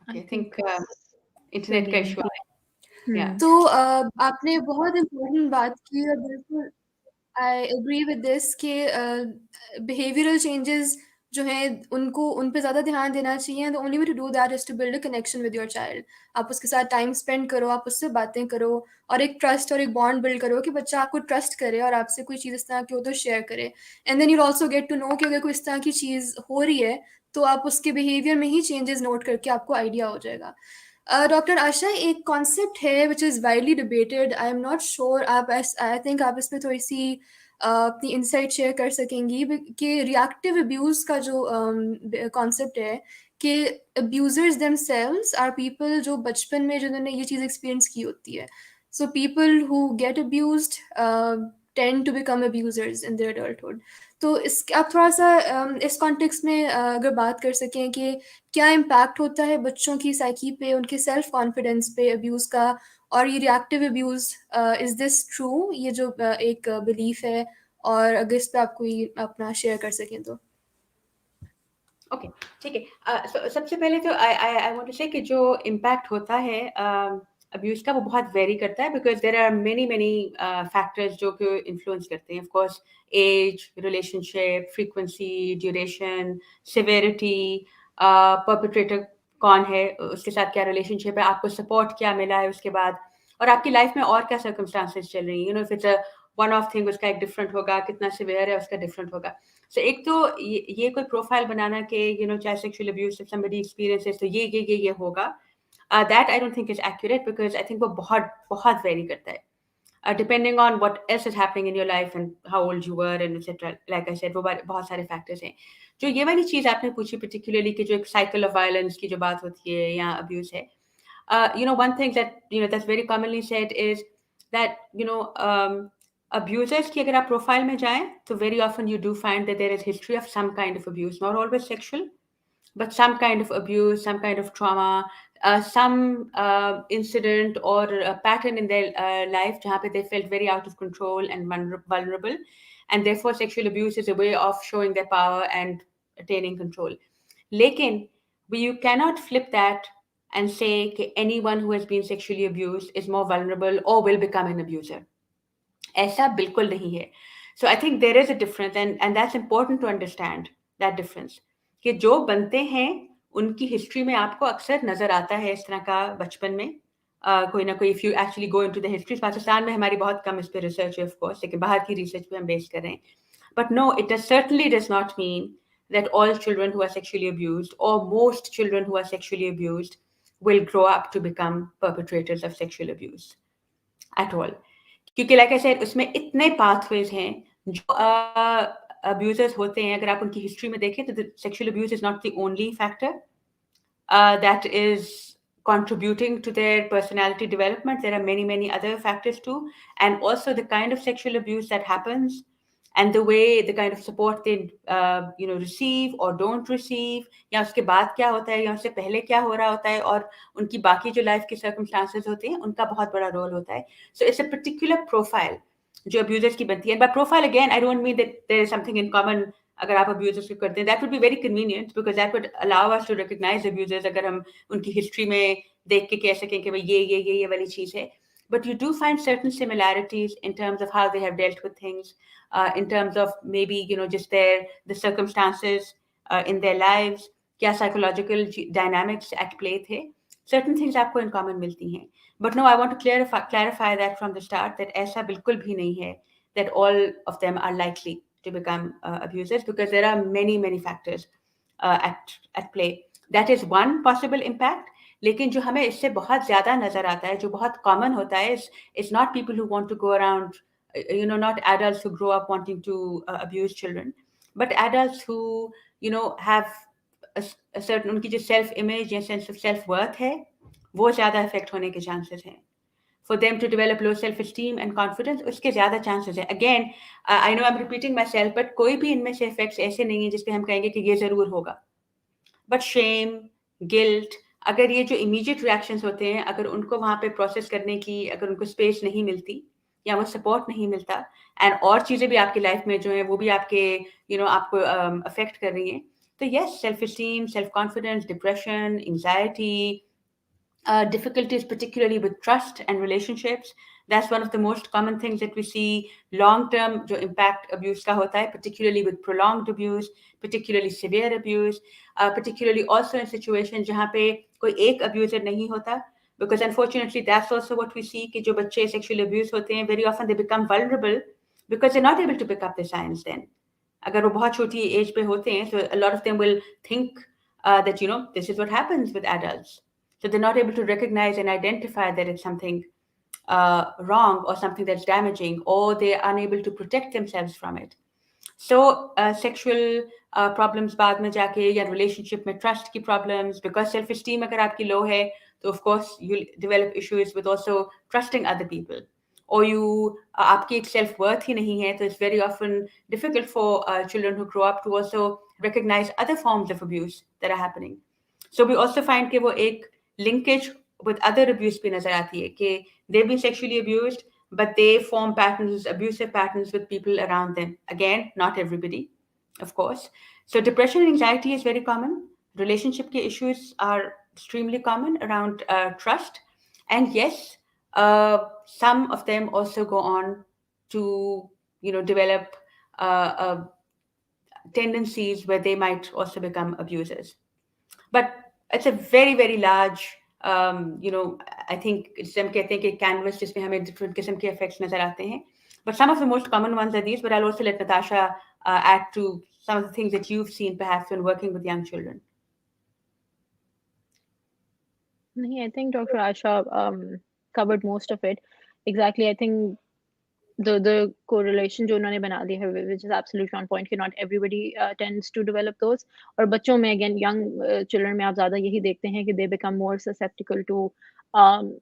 [SPEAKER 3] Okay, I think internet
[SPEAKER 4] Celine,
[SPEAKER 3] का issue है. Yeah.
[SPEAKER 2] तो आपने बहुत इम्पोर्टेंट बात की, और बिल्कुल आई एग्री विद दिस कि बिहेवियरल चेंजेस जो हैं उनको उन पे ज़्यादा ध्यान देना चाहिए। The only way to do that is to build a connection with your child. आप उसके साथ टाइम स्पेंड करो, आप उससे बातें करो, और एक ट्रस्ट और एक बॉन्ड बिल्ड करो कि बच्चा आपको ट्रस्ट करे और आपसे कोई चीज़ इस तरह की हो तो शेयर करे। And then you also get to know कि अगर कोई इस तरह की चीज़ हो रही है तो आप उसके बिहेवियर में ही चेंजेस नोट करके आपको आइडिया हो जाएगा। डॉक्टर आशा, एक कॉन्सेप्ट है which is widely debated, I am not sure, आप आई थिंक आप इसमें थोड़ी सी अपनी इंसाइट शेयर कर सकेंगी कि रिएक्टिव अब्यूज़ का जो कॉन्सेप्ट है कि अब्यूज़र्स देमसेल्व्स आर पीपल जो बचपन में जिन्होंने ये चीज़ एक्सपीरियंस की होती है। So people who get abused tend to become abusers in their adulthood. तो इस आप थोड़ा-सा इस कॉन्टेक्स्ट में अगर बात कर सकें कि क्या इम्पैक्ट होता है बच्चों की साइकी पे, उनके सेल्फ कॉन्फिडेंस पे अब्यूज़ का, और ये reactive abuse is this true, ये जो एक बिलीफ है, और अगर इस पे आप कोई अपना शेयर कर सकें तो?
[SPEAKER 3] ओके, ठीक है। सबसे पहले तो आई वांट टू से कि जो इम्पैक्ट होता है अब्यूज़ का, वो बहुत वेरी करता है, because there are many factors जो कि इन्फ्लुएंस करते हैं। Of course age, relationship, frequency, duration, severity, perpetrator कौन है, उसके साथ क्या रिलेशनशिप है, आपको सपोर्ट क्या मिला है उसके बाद, और आपकी लाइफ में और क्या सर्कमस्टांसेस चल रही हैं। You know, if it's a one of thing उसका एक डिफरेंट होगा, कितना सिवियर है उसका डिफरेंट होगा. So एक तो ये कोई प्रोफाइल बनाना कि चाहे sexual abuse if somebody experiences तो ये होगा, that I don't think is accurate because I think वो बहुत vary करता है. Depending on what else is happening in your life and how old you were and etc. Like I said, वो बहुत सारे factors हैं. जो ये वाली चीज़ आपने पूछी particularly कि जो एक cycle of violence की जो बात होती है या abuse है, one thing that that's very commonly said is that abusers की अगर आप profile में जाएं तो very often you do find that there is history of some kind of abuse, not always sexual, but some kind of abuse, some kind of trauma, some incident or a pattern in their life जहाँ पे they felt very out of control and vulnerable, and therefore sexual abuse is a way of showing their power and attaining control. लेकिन you cannot flip that and say that anyone who has been sexually abused is more vulnerable or will become an abuser. ऐसा बिल्कुल नहीं है. So I think there is a difference and that's important to understand that difference. कि जो बनते हैं उनकी history में आपको अक्सर नजर आता है इस तरह का बचपन में कोई ना कोई. If you actually go into the history, Pakistan में हमारी बहुत कम इस पे रिसर्च है ऑफ कोर्स, लेकिन बाहर की रिसर्च पे हम बेस कर रहे हैं. But no, it certainly does not mean that all children who are sexually abused or most children who are sexually abused will grow up to become perpetrators of sexual abuse at all. क्योंकि like I said उसमें इतने pathways हैं जो abusers होते हैं. अगर आप उनकी हिस्ट्री में देखें तो sexual abuse is not the only factor that is contributing to their personality development. There are many other factors too, and also the kind of sexual abuse that happens and the way, the kind of support they receive or don't receive, या उसके बाद क्या होता है या उससे पहले क्या हो रहा होता है, और उनकी बाकी जो लाइफ के सर्कमस्टांसेस होते हैं उनका बहुत बड़ा रोल होता है. So it's a particular profile जो abusers की बनती है. By profile again I don't mean that there is something in common. अगर आप abusers को करते हैं, that would be very convenient because that would allow us to recognize abusers अगर हम उनकी हिस्ट्री में देख के कह सकें कि भाई ये वाली चीज़ है. But you do find certain similarities in terms of how they have dealt with things, in terms of maybe just the circumstances in their lives, क्या psychological dynamics at play थे. Certain things आपको in common मिलती हैं. But no, I want to clarify that from the start that ऐसा बिल्कुल भी नहीं है that all of them are likely to become abusers, because there are many factors at play. That is one possible impact. लेकिन जो हमें इससे बहुत ज़्यादा नज़र आता है, जो बहुत common होता है, is not people who want to go around, not adults who grow up wanting to abuse children, but adults who have a certain, उनकी जो self image या sense of self worth है वो ज़्यादा affect होने के chances हैं. For them to develop low self-esteem and confidence, उसके ज़्यादा chances है. Again, I know I'm repeating myself, but कोई भी इनमें से effects ऐसे नहीं है जिसपे हम कहेंगे कि ये ज़रूर होगा. But shame, guilt, अगर ये जो immediate reactions होते हैं, अगर उनको वहाँ पे process करने की, अगर उनको space नहीं मिलती या वो support नहीं मिलता, and और चीज़ें भी आपकी life में जो हैं वो भी आपके आपको affect कर रही हैं, तो yes, self-esteem, self-confidence, depression, anxiety, difficulties particularly with trust and relationships. That's one of the most common things that we see. Long-term जो impact abuse का होता है, particularly with prolonged abuse, particularly severe abuse, particularly also in situations जहाँ पे कोई एक abuser नहीं होता, because unfortunately that's also what we see कि जो बच्चे sexual abuse होते हैं, very often they become vulnerable because they're not able to pick up the signs then. अगर वो बहुत छोटी age पे होते हैं, so a lot of them will think that this is what happens with adults. So they're not able to recognize and identify that it's something wrong or something that's damaging, or they're unable to protect themselves from it. So sexual problems बाद में जाके, या relationship में trust की problems, because self-esteem अगर आपकी low है, तो of course you'll develop issues with also trusting other people. Or आपकी एक self-worth ही नहीं है, तो it's very often difficult for children who grow up to also recognize other forms of abuse that are happening. So we also find कि वो एक linkage with other abuse भी नजर आती है कि they've been sexually abused, but they form patterns, abusive patterns with people around them. Again, not everybody, of course. So depression and anxiety is very common. Relationship ke issues are extremely common around trust. And yes, some of them also go on to, develop tendencies where they might also become abusers. But it's a very large, I think हम कहते हैं कि canvas जिसमें हमें different किस्म के effects नजर आते हैं. But some of the most common ones are these, but I'll also let Natasha add to some of the things that you've seen perhaps when working with young children.
[SPEAKER 4] I think Dr. Asha covered most of it. Exactly. I think the correlation जो उन्होंने बना दी है, which is absolutely on point, कि not everybody tends to develop those. और बच्चों में again young children में आप ज़्यादा यही देखते हैं कि they become more susceptible to um,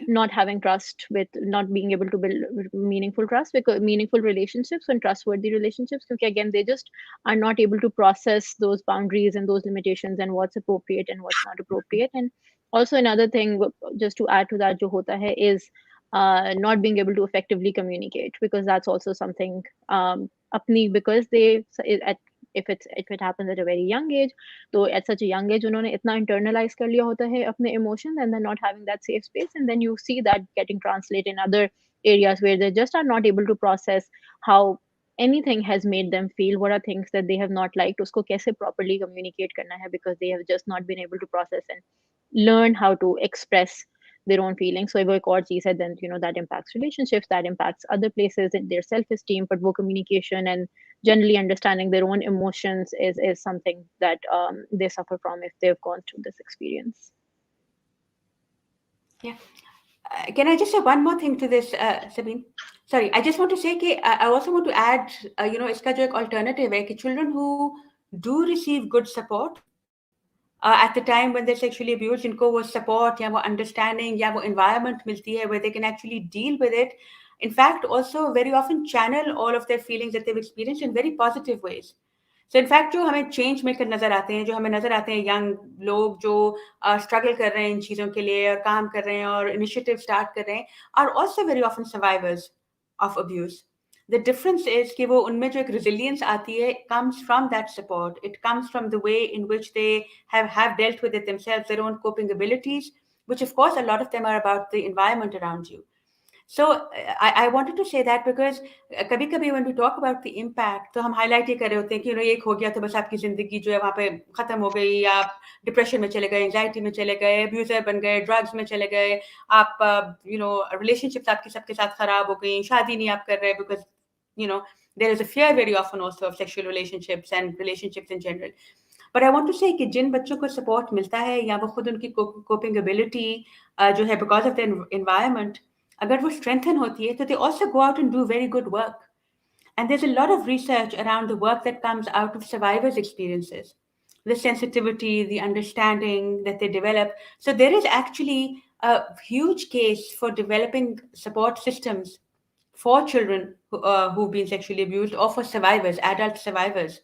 [SPEAKER 4] not having trust, with not being able to build meaningful trust, because meaningful relationships and trustworthy relationships, because again they just are not able to process those boundaries and those limitations and what's appropriate and what's not appropriate. And also another thing, just to add to that, जो होता है is not being able to effectively communicate, because that's also something apni, because they at if it happens at a very young age, so at such a young age उन्होंने इतना internalize कर लिया होता है अपने emotion, and then not having that safe space, and then you see that getting translated in other areas where they just are not able to process how anything has made them feel, what are things that they have not liked, उसको कैसे properly communicate करना है, because they have just not been able to process and learn how to express their own feelings. So if और चीज़ है, then that impacts relationships, that impacts other places in their self-esteem, but वो communication and generally understanding their own emotions is something that they suffer from if they've gone through this experience.
[SPEAKER 3] Yeah. Can I just say one more thing to this, Sabine? Sorry, I just want to say that I also want to add, इसका जो एक alternative है कि children who do receive good support at the time when they're sexually abused, जिनको वो support या वो understanding या वो environment मिलती है where they can actually deal with it, in fact also very often channel all of their feelings that they've experienced in very positive ways. So in fact जो हमें change maker नज़र आते हैं, जो हमें नज़र आते हैं young लोग जो struggle कर रहे हैं इन चीज़ों के लिए और काम कर रहे हैं और initiative start कर रहे हैं, are also very often survivors of abuse. The difference is कि वो उनमें जो एक resilience आती है comes from that support. It comes from the way in which they have dealt with it themselves, their own coping abilities, which of course a lot of them are about the environment around you. So I wanted to say that because कभी-कभी when we talk about the impact, तो हम highlight ये कर रहे होते हैं कि ये एक हो गया तो बस आपकी ज़िंदगी जो है वहाँ पे ख़त्म हो गई, आप डिप्रेशन में चले गए, एंजाइटी में चले गए, अब्यूज़र बन गए, ड्रग्स में चले गए, आप रिलेशनशिप्स आपकी सबके साथ ख़राब हो गई, शादी नहीं आप कर रहे because there is a fear very often also of sexual relationships and relationships in general. But I want to say कि जिन बच्चों को support मिलता है या वो खुद उनकी coping ability जो है because of their environment, अगर वो strengthen होती है तो they also go out and do very good work. And there's a lot of research around the work that comes out of survivors' experiences, the sensitivity, the understanding that they develop. So there is actually a huge case for developing support systems for children who've been sexually abused, or for survivors, adult survivors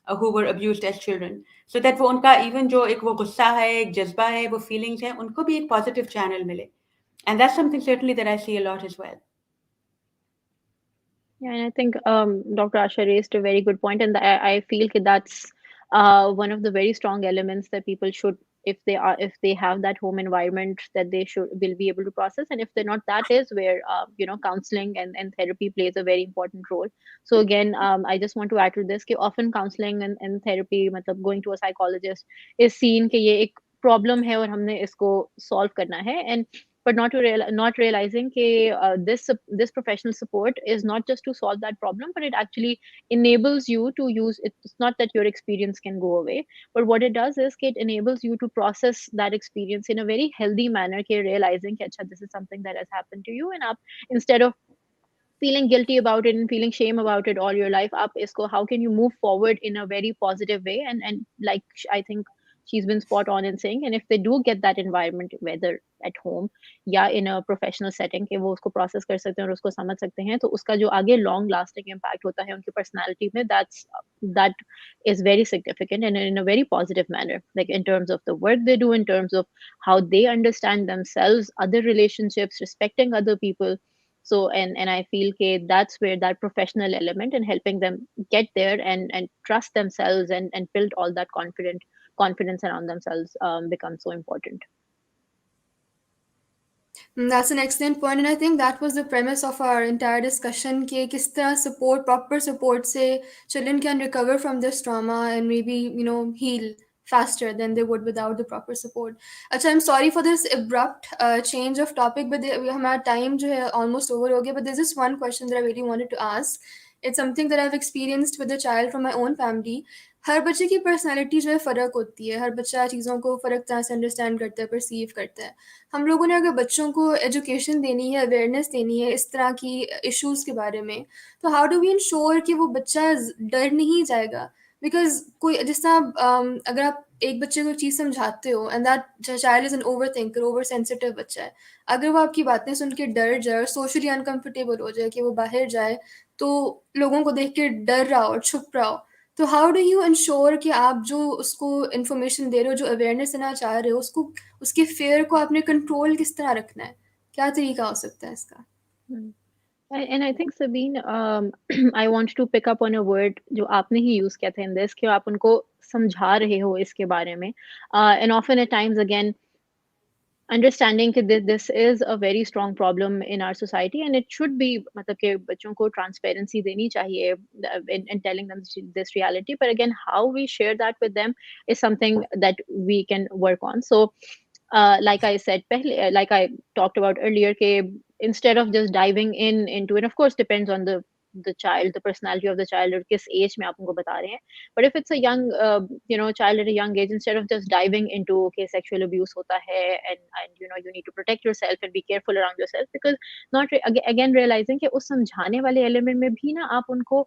[SPEAKER 3] who were abused as children, so that वो उनका even जो एक वो गुस्सा है, एक जज्बा है, वो feelings है, उनको भी एक positive channel मिले. And that's something certainly that I see a lot as well.
[SPEAKER 4] Yeah, and I think Dr. Asha raised a very good point, and I feel that that's one of the very strong elements that people should, if they have that home environment, that they should will be able to process, and if they're not, that is where counseling and therapy plays a very important role. So again, I just want to add to this that often counseling and therapy, मतलब going to a psychologist, is seen कि ये एक problem है और हमने इसको solve करना है, and but not realizing that this professional support is not just to solve that problem, but it actually enables you to use it. It's not that your experience can go away, but what it does is it enables you to process that experience in a very healthy manner, realizing that this is something that has happened to you, and instead of feeling guilty about it and feeling shame about it all your life, up isko, how can you move forward in a very positive way? And like I think she's been spot on in saying, and if they do get that environment, whether at home या in a professional setting, कि वो उसको process कर सकते हैं और उसको समझ सकते हैं, तो उसका जो आगे long lasting impact होता है उनकी personality में, that is very significant and in a very positive manner, like in terms of the work they do, in terms of how they understand themselves, other relationships, respecting other people. So and I feel that's where that professional element and helping them get there and trust themselves and build all that confidence around themselves becomes so important.
[SPEAKER 2] That's an excellent point, and I think that was the premise of our entire discussion. कि किस तरह support, proper support से children can recover from this trauma and maybe heal faster than they would without the proper support. अच्छा, I'm sorry for this abrupt change of topic, but हमारा time जो है almost over हो गया. But there's just one question that I really wanted to ask. It's something that I've experienced with a child from my own family. हर बच्चे की personality जो है फ़र्क होती है. हर बच्चा चीज़ों को फ़र्क तरह से अंडरस्टैंड करता है, परसीव करता है. हम लोगों ने अगर बच्चों को एजुकेशन देनी है, अवेयरनेस देनी है इस तरह की इश्यूज़ के बारे में, तो हाउ डू वी इंश्योर कि वो बच्चा डर नहीं जाएगा? बिकॉज कोई जिस तरह अगर आप एक बच्चे को एक चीज़ समझाते हो and that child is an over thinker, over sensitive बच्चा है, अगर वो आपकी बातें सुन के डर जाए और सोशली अनकम्फर्टेबल हो जाए कि वो बाहर जाए तो लोगों को देख के डर रहा हो और छुप रहा हो, तो हाउ डू यू इंश्योर कि आप जो उसको इन्फॉर्मेशन दे रहे हो, जो अवेयरनेस देना चाह रहे हो, उसको उसके फेयर को आपने कंट्रोल किस तरह रखना है? क्या तरीका हो सकता है इसका?
[SPEAKER 4] And I think Sabine, I want to pick up on a word जो आपने ही use किया था in this कि आप उनको समझा रहे हो इसके बारे में, and often at times again understanding that this is a very strong problem in our society and it should be मतलब कि बच्चों को transparency देनी चाहिए in telling them this reality, but again how we share that with them is something that we can work on. So like I said like I talked about earlier कि instead of just diving into it, of course depends on the child, the personality of the child और किस age में आप उनको बता रहे हैं, but if it's a young child at a young age, instead of just diving into okay sexual abuse hota hai and you need to protect yourself and be careful around yourself, because not again realizing कि उस समझाने वाले element में भी ना आप उनको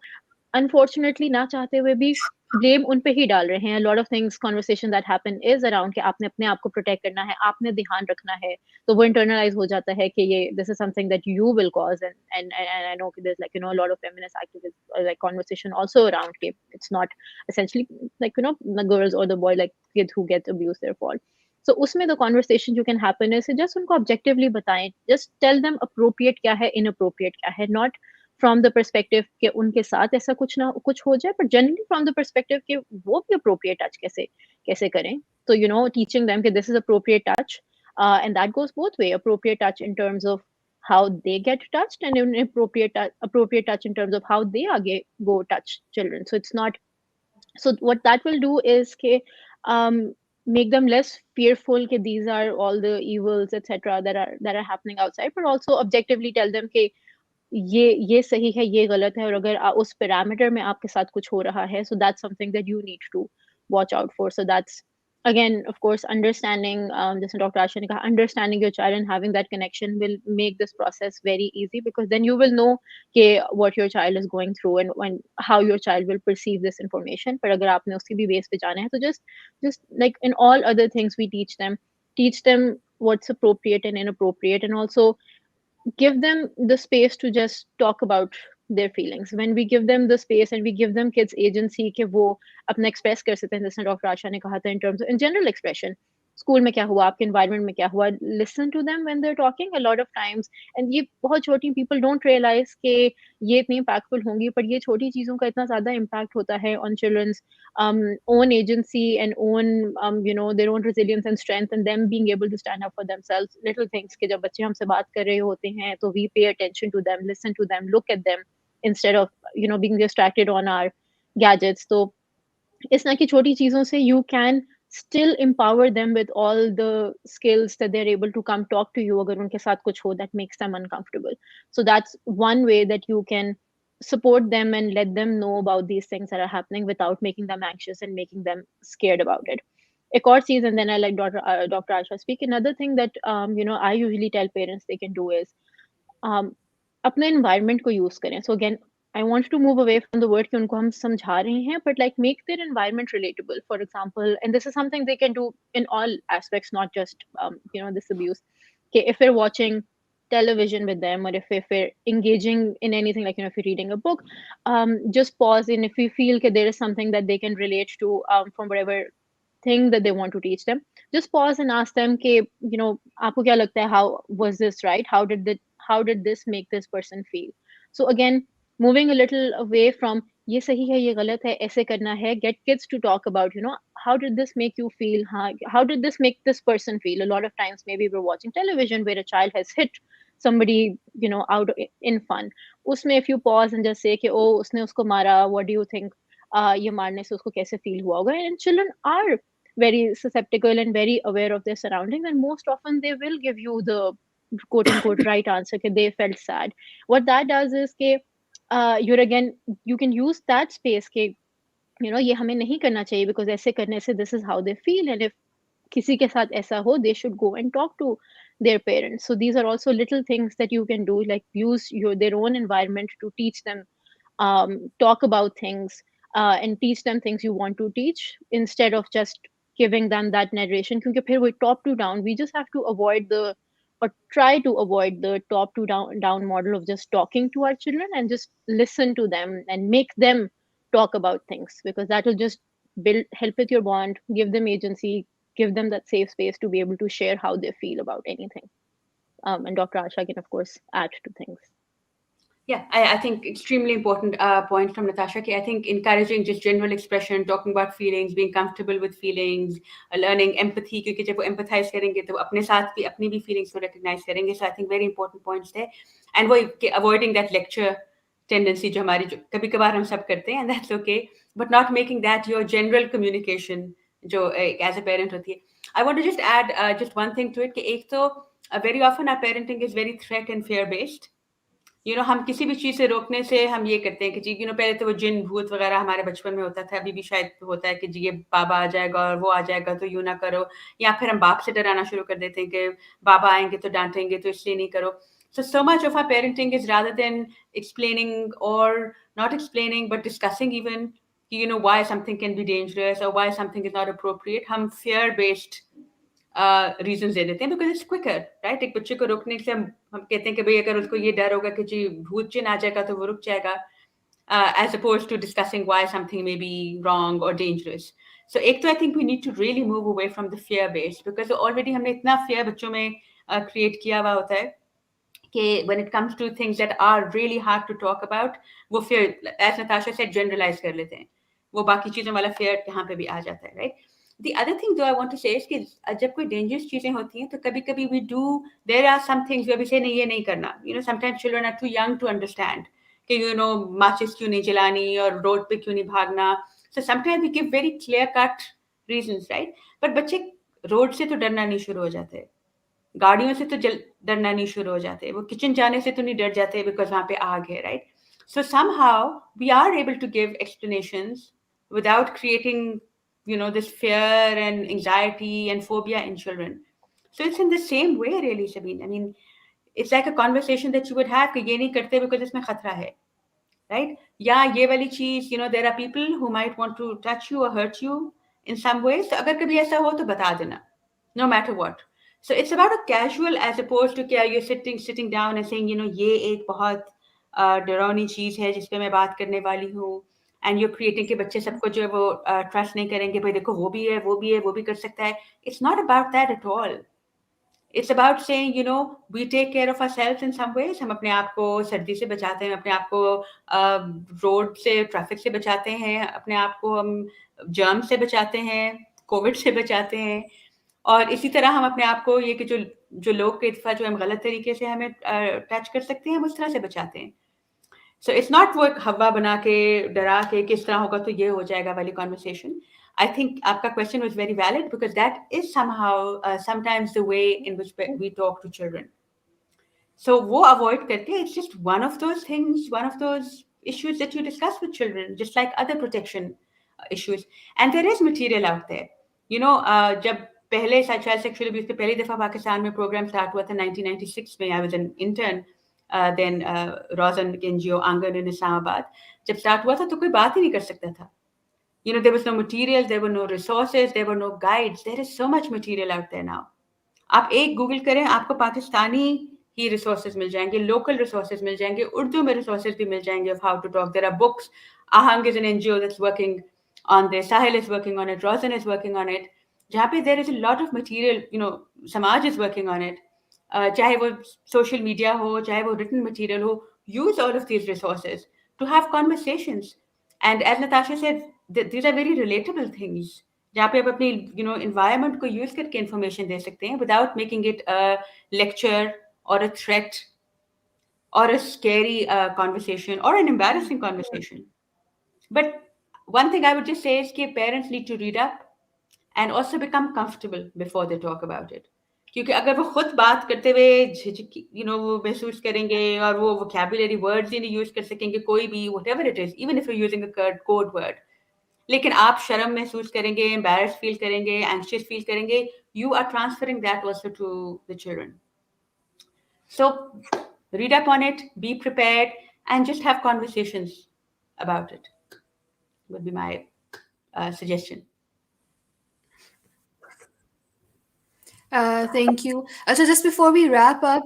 [SPEAKER 4] unfortunately ना चाहते हुए भी ब्लेम उन पे ही डाल रहे हैं. Lot of things conversation that happen is around कि आपने अपने आप को प्रोटेक्ट करना है, आपने ध्यान रखना है, तो वो इंटरनलाइज हो जाता है कि ये this is something that you will cause and I know कि there like lot of feminist activist like conversation also around कि it's not essentially like the girls और the boy like kid who get abuse their fault. So उसमें the conversation you can happen is just उनको objectively बताएं, just tell them appropriate क्या है, inappropriate क्या है, not from the perspective कि उनके साथ ऐसा कुछ ना कुछ हो जाए, but generally from the perspective कि वो भी अप्रोप्रिएट टच कैसे कैसे करें. तो टीचिंग देम कि this is appropriate touch and that goes both way, appropriate touch in terms of how they get touched and appropriate touch in terms of how they go touch children. So it's not, so what that will do is um, make them less fearful that these are all the evils etc that are happening outside, but also objectively tell them कि ये सही है, ये गलत है, और अगर उस पैरामीटर में आपके साथ कुछ हो रहा है, so that's something that you need to watch out for. So that's again of course understanding, जैसे डॉक्टर आशा ने कहा, understanding your child and having that connection will make this process very easy, because then you will know what your child is going through and how your child will perceive this information. पर अगर आपने उसकी भी base पे जाना है, तो just like in all other things we teach them what's appropriate and inappropriate, and also give them the space to just talk about their feelings. When we give them the space and we give them kids agency कि वो अपना express कर सकते हैं, जैसे doctor आशा ने कहा था, in terms of in general expression, school में क्या हुआ, आपके environment में क्या हुआ, listen to them when they're talking a lot of times. And ये बहुत छोटी, people don't realize कि ये इतनी impactful होंगी, पर ये छोटी चीज़ों का इतना ज़्यादा impact होता है on children's own agency and own their own resilience and strength, and them being able to stand up for themselves. Little things कि जब बच्चे हमसे बात कर रहे होते हैं, तो we pay attention to them, listen to them, look at them instead of being distracted on our gadgets. तो इस तरह की छोटी चीज़ों से you can still empower them with all the skills that they're able to come talk to you अगर उनके साथ कुछ हो that makes them uncomfortable. So that's one way that you can support them and let them know about these things that are happening without making them anxious and making them scared about it. एक और चीज़, and then I like Dr. Asha speak. Another thing that I usually tell parents they can do is अपने environment को use करें. So again, I want to move away from the word कि उनको हम समझा रहे हैं, but like make their environment relatable. For example, and this is something they can do in all aspects, not just this abuse. Okay, if we're watching television with them, or if we're engaging in anything, like if you're reading a book, just pause, and if we feel that there is something that they can relate to from whatever thing that they want to teach them, just pause and ask them कि आपको क्या लगता है, how was this right, how did this make this person feel. So again, moving a little away from ये सही है, ये गलत है, ऐसे करना है, get kids to talk about how did this make you feel, how did this make this person feel. A lot of times maybe we're watching television where a child has hit somebody out in fun, उसमें if you pause and just say कि उसने उसको मारा, what do you think, ये मारने से उसको कैसे feel हुआ होगा. And children are very susceptible and very aware of their surroundings, and most often they will give you the quote unquote right answer that they felt sad. What that does is कि you're again, you can use that space कि ये हमें नहीं करना चाहिए because ऐसे करने से this is how they feel, and if किसी के साथ ऐसा हो, they should go and talk to their parents. So these are also little things that you can do, like use their own environment to teach them, talk about things, and teach them things you want to teach instead of just giving them that narration. क्योंकि फिर वो top to down, we just have to avoid the, or try to avoid the top to down model of just talking to our children and just listen to them and make them talk about things, because that will just build help with your bond, give them agency, give them that safe space to be able to share how they feel about anything. And Dr. Asha can of course add to things.
[SPEAKER 3] Yeah, I think extremely important point from Natasha. I think encouraging just general expression, talking about feelings, being comfortable with feelings, learning empathy, क्योंकि जब वो empathize करेंगे तो अपने साथ भी अपनी भी feelings को recognize करेंगे. So I think very important points there. And वो avoiding that lecture tendency जो हमारी जो कभी कभार हम सब करते हैं, and that's okay, but not making that your general communication जो as a parent होती है. I want to just add just one thing to it कि एक तो very often our parenting is very threat and fear based. हम किसी भी चीज़ से रोकने से हम ये करते हैं कि जी पहले तो वो जिन भूत वगैरह हमारे बचपन में होता था, अभी भी शायद होता है कि जी ये बाबा आ जाएगा और वो आ जाएगा तो यूँ ना करो, या फिर हम बाप से डराना शुरू कर देते हैं कि बाबा आएंगे तो डांटेंगे तो इसलिए नहीं करो. So much of our parenting is rather than explaining or not explaining but discussing even why something can be dangerous or why something is not appropriate. हम fear based रीजन दे देते हैं बिकॉज इट्स क्विकर, राइट. एक बच्चे को रोकने से हम कहते हैं कि भाई अगर उसको ये डर होगा कि जी भूत चिन आ जाएगा तो वो रुक जाएगा, as opposed to discussing why something may be wrong और डेंजरस. सो एक तो I think we need to really move away from the fear based, because already हमने इतना फियर बच्चों में क्रिएट किया हुआ होता है कि when it comes to things that are really hard to talk about, वो fear, as Natasha said, generalize कर लेते हैं. वो बाकी चीज़ों वाला fear यहाँ पे भी आ जाता है, right? The other thing though I want to say is कि जब कोई dangerous चीज़ें होती हैं तो कभी-कभी there are some things where we say नहीं ये नहीं करना. Sometimes children are too young to understand कि माचिस क्यों नहीं जलानी और road पे क्यों नहीं भागना. So sometimes we give very clear cut reasons, right? But बच्चे road से तो डरना नहीं शुरू हो जाते, गाड़ियों से तो डरना नहीं शुरू हो जाते, वो किचन जाने से तो नहीं डर जाते बिकॉज वहां पे आग है, right. So somehow we are able to give explanations without creating this fear and anxiety and phobia in children. So it's in the same way really, Sabine. I mean, it's like a conversation that you would have कि ये नहीं करते because इसमें खतरा है, right? या ये वाली चीज, there are people who might want to touch you or hurt you in some ways. So अगर कभी ऐसा हो तो बता देना, no matter what. So it's about a casual as opposed to क्या you're sitting down and saying ये एक बहुत डरावनी चीज है जिस पे मैं बात करने वाली हूँ, and you're creating कि बच्चे सबको जो है वो ट्रस्ट नहीं करेंगे, भाई देखो वो भी है वो भी है वो भी कर सकता है. It's not about that at all. It's about saying, we take care of ourselves in some ways. हम अपने आप को सर्दी से बचाते हैं, अपने आप को रोड से ट्रैफिक से बचाते हैं, अपने आप को हम जर्म से बचाते हैं, कोविड से बचाते हैं, और इसी तरह हम अपने आप को ये कि जो लोग के इत्फा जो हम गलत तरीके से हमें टच कर सकते हैं, उस तरह से बचाते हैं. So it's not वो हवा बना के डरा के किस तरह होगा तो ये हो जाएगा वाली conversation. I think आपका question was very valid because that is somehow sometimes the way in which we talk to children. So वो avoid करके, it's just one of those things, one of those issues that you discuss with children, just like other protection issues. And there is material out there. जब पहले child sexual abuse पे पहली दफा पाकिस्तान में program start हुआ था 1996 में, I was an intern. Then Rozan NGO Angan in Islamabad. जब start हुआ था तो कोई बात ही नहीं कर सकता था. There was no material, there were no resources, there were no guides. There is so much material out there now. आप एक गूगल करें, आपको पाकिस्तानी ही resources मिल जाएंगे, local resources मिल जाएंगे, उर्दू में resources भी मिल जाएंगे of how to talk. There are books. Ahang is an NGO that's working on this. Sahil is working on it. Rozan is working on it. जहाँ पे there is a lot of material. SAMAAJ is working on it. चाहे वो social media हो, चाहे वो written material हो, use all of these resources to have conversations. And as Natasha said, these are very relatable things. जहाँ पे आप अपनी environment को use करके information दे सकते हैं without making it a lecture or a threat or a scary conversation or an embarrassing conversation. But one thing I would just say is that parents need to read up and also become comfortable before they talk about it. क्योंकि अगर वो खुद बात करते हुए झिझक वो महसूस करेंगे और वो vocabulary words ही नहीं use कर सकेंगे कोई भी whatever it is, even if you're using a code word, लेकिन आप शर्म महसूस करेंगे, embarrassed feel करेंगे, anxious feel करेंगे, you are transferring that also to the children. So read up on it, be prepared, and just have conversations about it would be my suggestion.
[SPEAKER 2] Thank you. So just before we wrap up,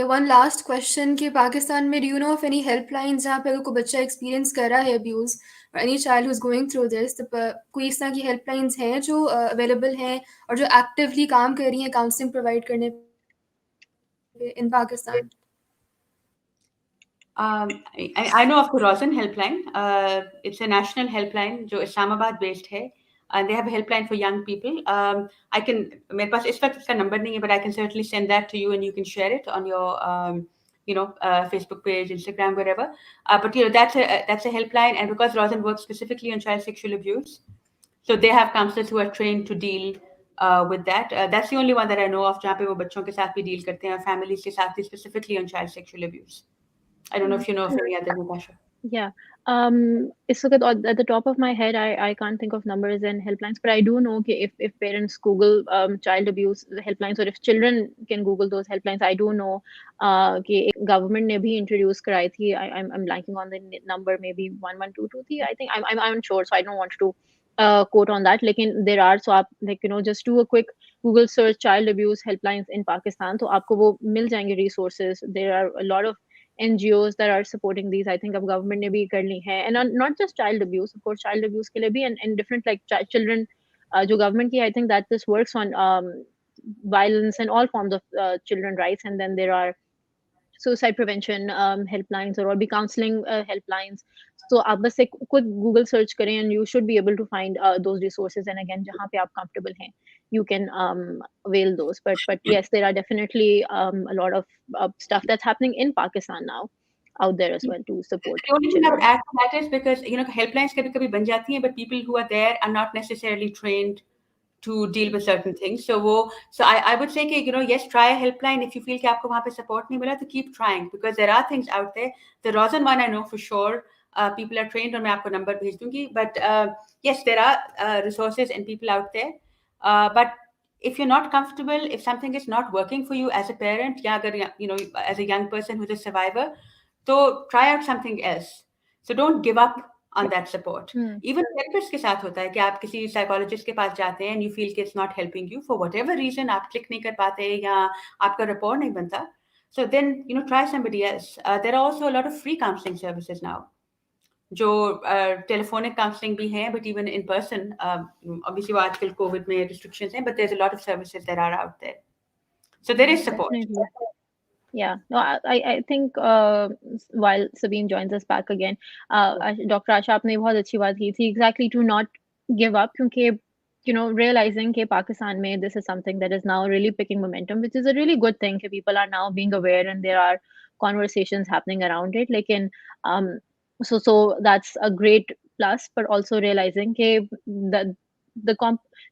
[SPEAKER 2] one last question कि पाकिस्तान में do you know of any helplines जहाँ पे अगर कोई बच्चा experience कर रहा है abuse or any child who's going through this, तो कोई इस तरह की helplines हैं जो available हैं और जो actively काम कर रही हैं counseling provide करने पे in Pakistan?
[SPEAKER 3] I know of the Rosen helpline. It's a national helpline, जो SAMAAJ based है, and they have a helpline for young people. I can, मेरे पास इस वक्त इसका number नहीं है, but I can certainly send that to you, and you can share it on your, Facebook page, Instagram, wherever. But that's a helpline, and because Rosen works specifically on child sexual abuse, so they have counselors who are trained to deal with that. That's the only one that I know of जहाँ पे वो बच्चों के साथ भी deal करते हैं और families के साथ भी specifically on child sexual abuse. I don't know if you know of any other, Natasha.
[SPEAKER 4] Yeah. It's okay. At the top of my head, I can't think of numbers and helplines, but I do know कि if parents Google child abuse helplines, or if children can Google those helplines, I do know कि एक government ने भी introduce कराई थी. I'm blanking on the number, maybe 11223 थी. I think I'm unsure, so I don't want to quote on that. लेकिन there are, so आप just do a quick Google search child abuse helplines in Pakistan, तो आपको वो मिल जाएंगे resources. There are a lot of NGOs that are supporting these. I think अब government ने भी कर ली है, and not just child abuse, of course child abuse के लिए भी, and different like children जो government की, I think that this works on violence and all forms of children rights, and then there are suicide prevention helplines or भी counseling helplines. So आप बस एक quick Google search करें and you should be able to find those resources, and again जहाँ पे आप comfortable हैं you can avail those. But yes, there are definitely a lot of stuff that's happening in Pakistan now out there as well to support
[SPEAKER 3] The only thing I would
[SPEAKER 4] children.
[SPEAKER 3] add to that is because helplines कभी-कभी बन जाती हैं, but people who are there are not necessarily trained to deal with certain things. So I would say कि yes, try a helpline. If you feel कि आपको वहाँ पे support नहीं मिला, तो keep trying, because there are things out there. The Rosen one I know for sure. People are trained, और मैं आपको number भेज दूँगी. But yes, there are resources and people out there. But if you're not comfortable, if something is not working for you as a parent, या अगर as a young person who's a survivor, so try out something else. So don't give up on that support. Even therapist के साथ होता है कि आप किसी psychologist के पास जाते हैं and you feel कि it's not helping you for whatever reason, आप click नहीं कर पाते या आपका rapport नहीं बनता. So then try somebody else. There are also a lot of free counseling services now. जो telephonic counseling भी हैं, but even in person. Obviously वो आजकल COVID में restrictions हैं, but there's a lot of services that are out there. So there is support.
[SPEAKER 4] Definitely. Yeah, no, I think while Sabine joins us back again, Dr. Asha आपने बहुत अच्छी बात की थी, exactly, to not give up, क्योंकि realizing कि Pakistan में this is something that is now really picking momentum, which is a really good thing. कि people are now being aware and there are conversations happening around it. लेकिन so that's a great plus, but also realizing कि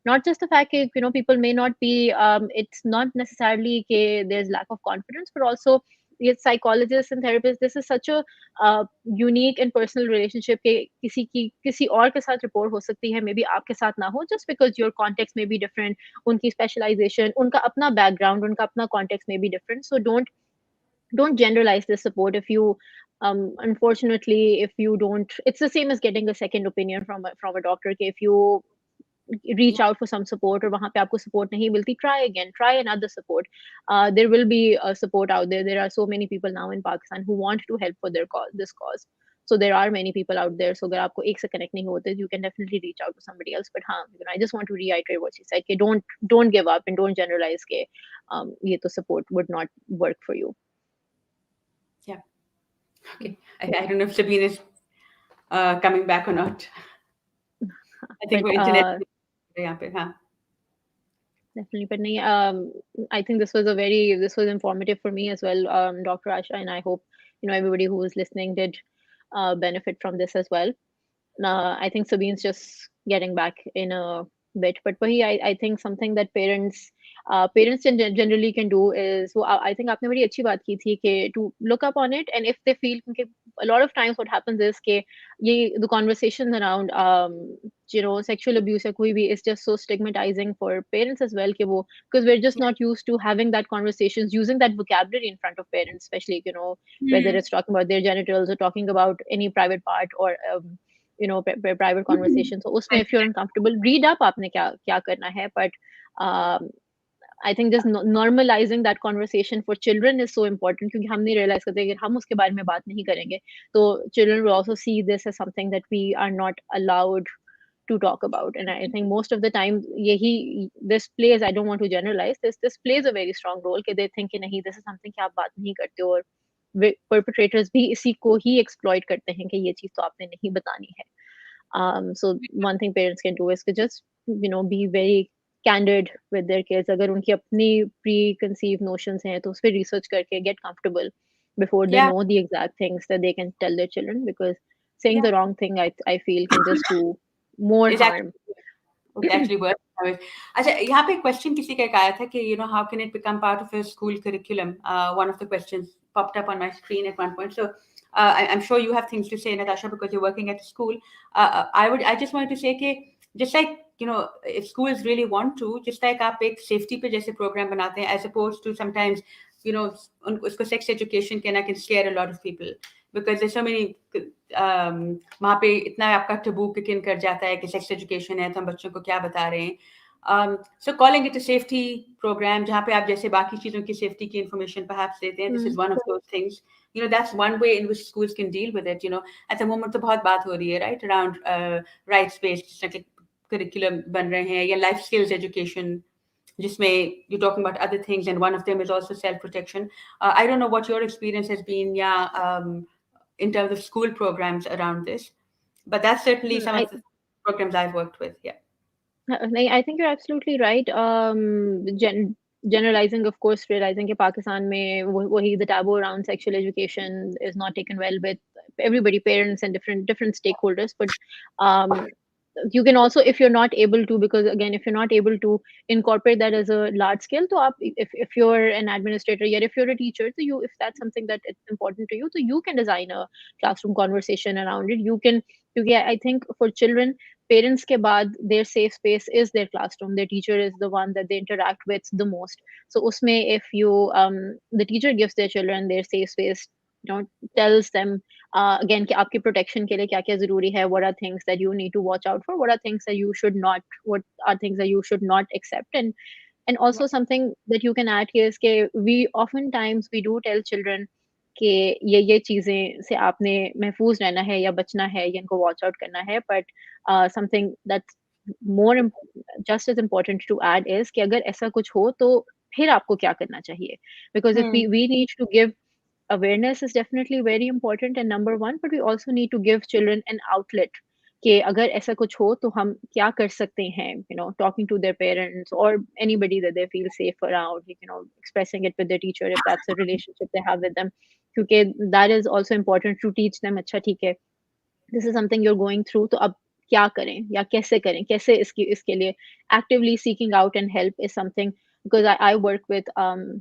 [SPEAKER 4] not just the fact that people may not be it's not necessarily there's lack of confidence, but also psychologists and therapists, this is such a unique and personal relationship कि किसी और के साथ report हो सकती है, maybe आपके साथ ना हो, just because your context may be different, उनकी specialization, उनका अपना background, उनका अपना context may be different. So don't generalize this support. If you unfortunately, if you don't, it's the same as getting a second opinion from a doctor. If you reach out for some support और वहाँ पे आपको support नहीं मिलती, try again, try another support. There will be support out there. There are so many people now in Pakistan who want to help for this cause. So there are many people out there. So अगर आपको एक से connect नहीं होते, you can definitely reach out to somebody else. But हाँ, I just want to reiterate what she said, कि don't give up and don't generalize कि ये तो support would not work for you.
[SPEAKER 3] Yeah. Okay. I don't know if Sabine is coming back or not. I think we're internet.
[SPEAKER 4] Definitely, but I think this was informative for me as well, Dr. Asha, and I hope everybody who was listening did benefit from this as well. I think Sabine's just getting back in a bit. But I think something that parents generally can do is, so I think आपने बड़ी अच्छी बात की थी कि to look up on it, and if they feel, क्योंकि a lot of times what happens is कि ये the conversations around sexual abuse या कोई भी is just so stigmatizing for parents as well, कि वो, because we're just not used to having that conversations, using that vocabulary in front of parents, especially whether it's talking about their genitals or talking about any private part, or private conversation. So उसमें if you're uncomfortable, read up आपने क्या क्या करना है, but um, I think just normalizing that conversation for children is so important, क्योंकि हम नहीं realize करते कि हम उसके बारे में बात नहीं करेंगे, तो children will also see this as something that we are not allowed to talk about. And I think most of the time यही this plays, I don't want to generalize, this plays a very strong role, कि they think कि नहीं, this is something कि आप बात नहीं करते हो, और perpetrators भी इसी को ही exploit करते हैं कि ये चीज़ तो आपने नहीं बतानी है. So one thing parents can do is to just be very candid with their kids. अगर उनकी अपनी preconceived notions हैं तो उस पे research करके get comfortable before they
[SPEAKER 3] Yeah,
[SPEAKER 4] know the exact things that they can tell their children, because saying
[SPEAKER 3] yeah.
[SPEAKER 4] the wrong thing I feel can just do more
[SPEAKER 3] It's
[SPEAKER 4] harm.
[SPEAKER 3] actually worth it. अच्छा, यहाँ पे question किसी का एक आया था कि how can it become part of a school curriculum? One of the questions popped up on my screen at one point. So I'm sure you have things to say, Natasha, because you're working at a school. I just wanted to say कि just like if schools really want to, just like आप एक safety पे जैसे program बनाते हैं, as opposed to sometimes उसको sex education कहना can scare a lot of people, because there's so many वहाँ पे इतना आपका टबू किक इन कर जाता है कि सेक्स एजुकेशन है तो हम बच्चों को क्या बता रहे हैं. So calling it a safety program जहाँ पे आप जैसे बाकी चीज़ों की safety की information perhaps देते हैं, this is one of those things. That's one way in which schools can deal with it. At the moment तो बहुत बात हो रही है, right, around rights based curriculum बन रहे हैं, या life skills education जिसमें you're talking about other things, and one of them is also self protection. I don't know what your experience has been, in terms of school programs around this, but that's certainly some
[SPEAKER 4] I
[SPEAKER 3] of the programs I've worked with. Yeah.
[SPEAKER 4] I think you're absolutely right. Generalizing, of course, realizing कि पाकिस्तान में वही the taboo around sexual education is not taken well with everybody, parents and different stakeholders. But um, you can also, if you're not able to, because again, if you're not able to incorporate that as a large scale, so if you're an administrator, yet if you're a teacher, so if that's something that it's important to you, so you can design a classroom conversation around it. You can, because I think for children, parents के बाद their safe space is their classroom. Their teacher is the one that they interact with the most. So उसमें if you the teacher gives their children their safe space, tells them again कि आपकी protection के लिए क्या क्या ज़रूरी है, what are things that you need to watch out for, what are things that you should not, what are things that you should not accept. And also something that you can add here is कि we oftentimes we do tell children कि ये चीज़ें से आपने महफूज रहना है या बचना है या इनको वॉच आउट करना है, but something that's more just as important to add is कि अगर ऐसा कुछ हो तो फिर आपको क्या करना चाहिए, because if we need to give awareness is definitely very important and number one, but we also need to give children an outlet कि अगर ऐसा कुछ हो तो हम क्या कर सकते हैं, talking to their parents or anybody that they feel safe around, expressing it with their teacher if that's a relationship they have with them, क्योंकि that is also important to teach them अच्छा ठीक है, this is something you're going through, तो अब क्या करें या कैसे करें, कैसे इसके लिए actively seeking out and help is something, because I work with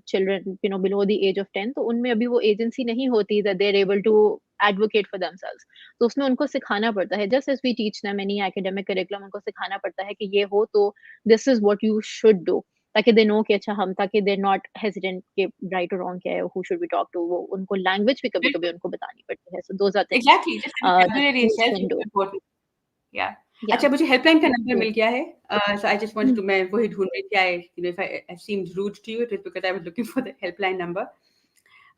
[SPEAKER 4] children below the age of 10, तो उनमें अभी वो agency नहीं होती that they're able to advocate for themselves. तो उसमें उनको सिखाना पड़ता है, just as we teach them any academic curriculum, उनको सिखाना पड़ता है कि ये हो तो this is what you should do, ताकि they know कि अच्छा हम, ताकि they're not hesitant कि right or wrong क्या है, who should we talk to, वो उनको language भी कभी-कभी उनको बतानी पड़ती है. So those are things
[SPEAKER 3] Exactly. Just the
[SPEAKER 4] that
[SPEAKER 3] vocabulary
[SPEAKER 4] schools
[SPEAKER 3] itself
[SPEAKER 4] can
[SPEAKER 3] is
[SPEAKER 4] do.
[SPEAKER 3] important. Yeah.
[SPEAKER 4] Yeah.
[SPEAKER 3] अच्छा, मुझे हेल्पलाइन का नंबर
[SPEAKER 4] Yeah.
[SPEAKER 3] मिल गया है. So I just wanted to, मैं वही ढूंढ रही थी. If I seemed rude to you, it is because I was looking for the helpline number.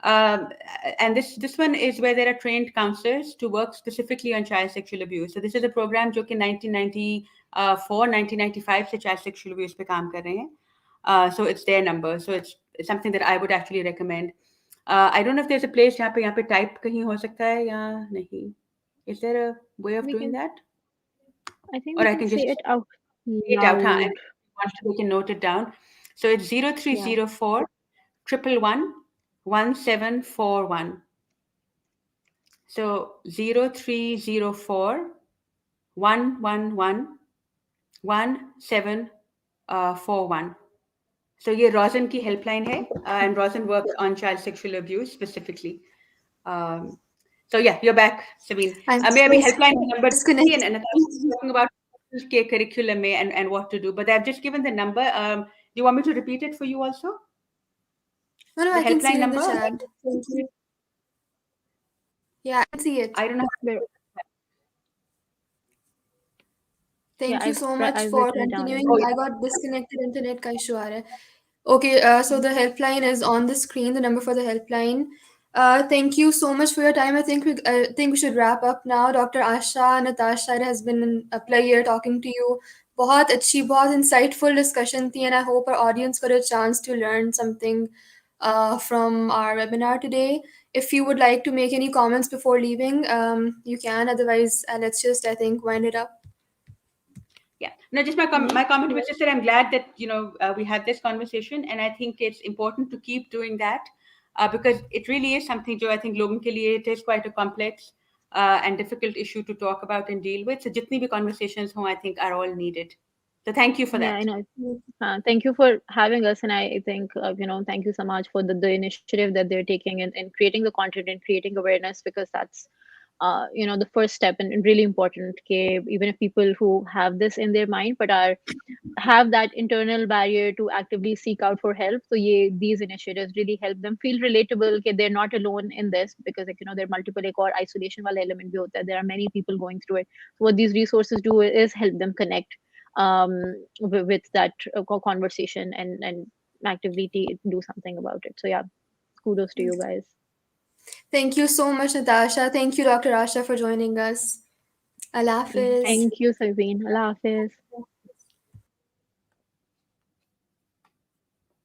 [SPEAKER 3] And this one is where there are trained counselors to work specifically on child sexual abuse. So this is a program जो कि 1994, 1995 से child sexual abuse पे काम कर रहे हैं. So it's their number. So it's something that I would actually recommend. I don't know if there's a place यहाँ पे type कहीं हो सकता है या नहीं. Is there a way of doing that?
[SPEAKER 4] I think
[SPEAKER 3] Or
[SPEAKER 4] we
[SPEAKER 3] I
[SPEAKER 4] can
[SPEAKER 3] can
[SPEAKER 4] say
[SPEAKER 3] just
[SPEAKER 4] it out
[SPEAKER 3] say it out.
[SPEAKER 4] loud.
[SPEAKER 3] And if you want to, we can note it down. So it's 0304 111 1741. So 0304 111 1741. So ये Rosin की helpline है, and Rosin works on child sexual abuse specifically. Um, so yeah, you're back, Sabine.
[SPEAKER 2] I'm
[SPEAKER 3] May I be
[SPEAKER 2] so
[SPEAKER 3] helpline number 3
[SPEAKER 2] disconnected.
[SPEAKER 3] and Natasha was talking about के curriculum में and what to do, but I've just given the number. Do you want me to repeat it for you also?
[SPEAKER 2] No,
[SPEAKER 3] The
[SPEAKER 2] I can see
[SPEAKER 3] helpline
[SPEAKER 2] it in the
[SPEAKER 3] number?
[SPEAKER 2] chat. Thank you. Yeah, I can see it.
[SPEAKER 3] I don't know.
[SPEAKER 4] Where-
[SPEAKER 2] Thank you so much
[SPEAKER 4] I've
[SPEAKER 2] for
[SPEAKER 4] written it down.
[SPEAKER 2] continuing.
[SPEAKER 3] Oh,
[SPEAKER 2] I got disconnected. Internet का issue आ रहा है. Okay, so the helpline is on the screen. The number for the helpline. Thank you so much for your time. I think we should wrap up now. Dr. Asha, Natasha, it has been a pleasure talking to you. बहुत अच्छी, बहुत insightful discussion थी, and I hope our audience got a chance to learn something from our webinar today. If you would like to make any comments before leaving, you can. Otherwise, let's just, I think, wind it up.
[SPEAKER 3] Yeah, no, just my comment was just that I'm glad that we had this conversation, and I think it's important to keep doing that because it really is something. Jo I think लोगों के लिए it is quite a complex and difficult issue to talk about and deal with. So जितनी भी conversations हो, I think are all needed. So thank you for
[SPEAKER 4] Yeah,
[SPEAKER 3] that.
[SPEAKER 4] I know. Thank you for having us, and I think thank you so much for the initiative that they're taking in creating the content and creating awareness, because that's the first step and really important. Okay, even if people who have this in their mind but are have that internal barrier to actively seek out for help, so these initiatives really help them feel relatable. Okay, they're not alone in this, because there are multiple or isolation wala element bhi hota hai. There are many people going through it. So what these resources do is help them connect um, with that conversation and actively do something about it. So yeah, kudos to you guys.
[SPEAKER 2] Thank you so much, Natasha. Thank you, Dr. Asha, for joining us. Allah Hafiz.
[SPEAKER 4] Thank you, Sabine. Allah Hafiz.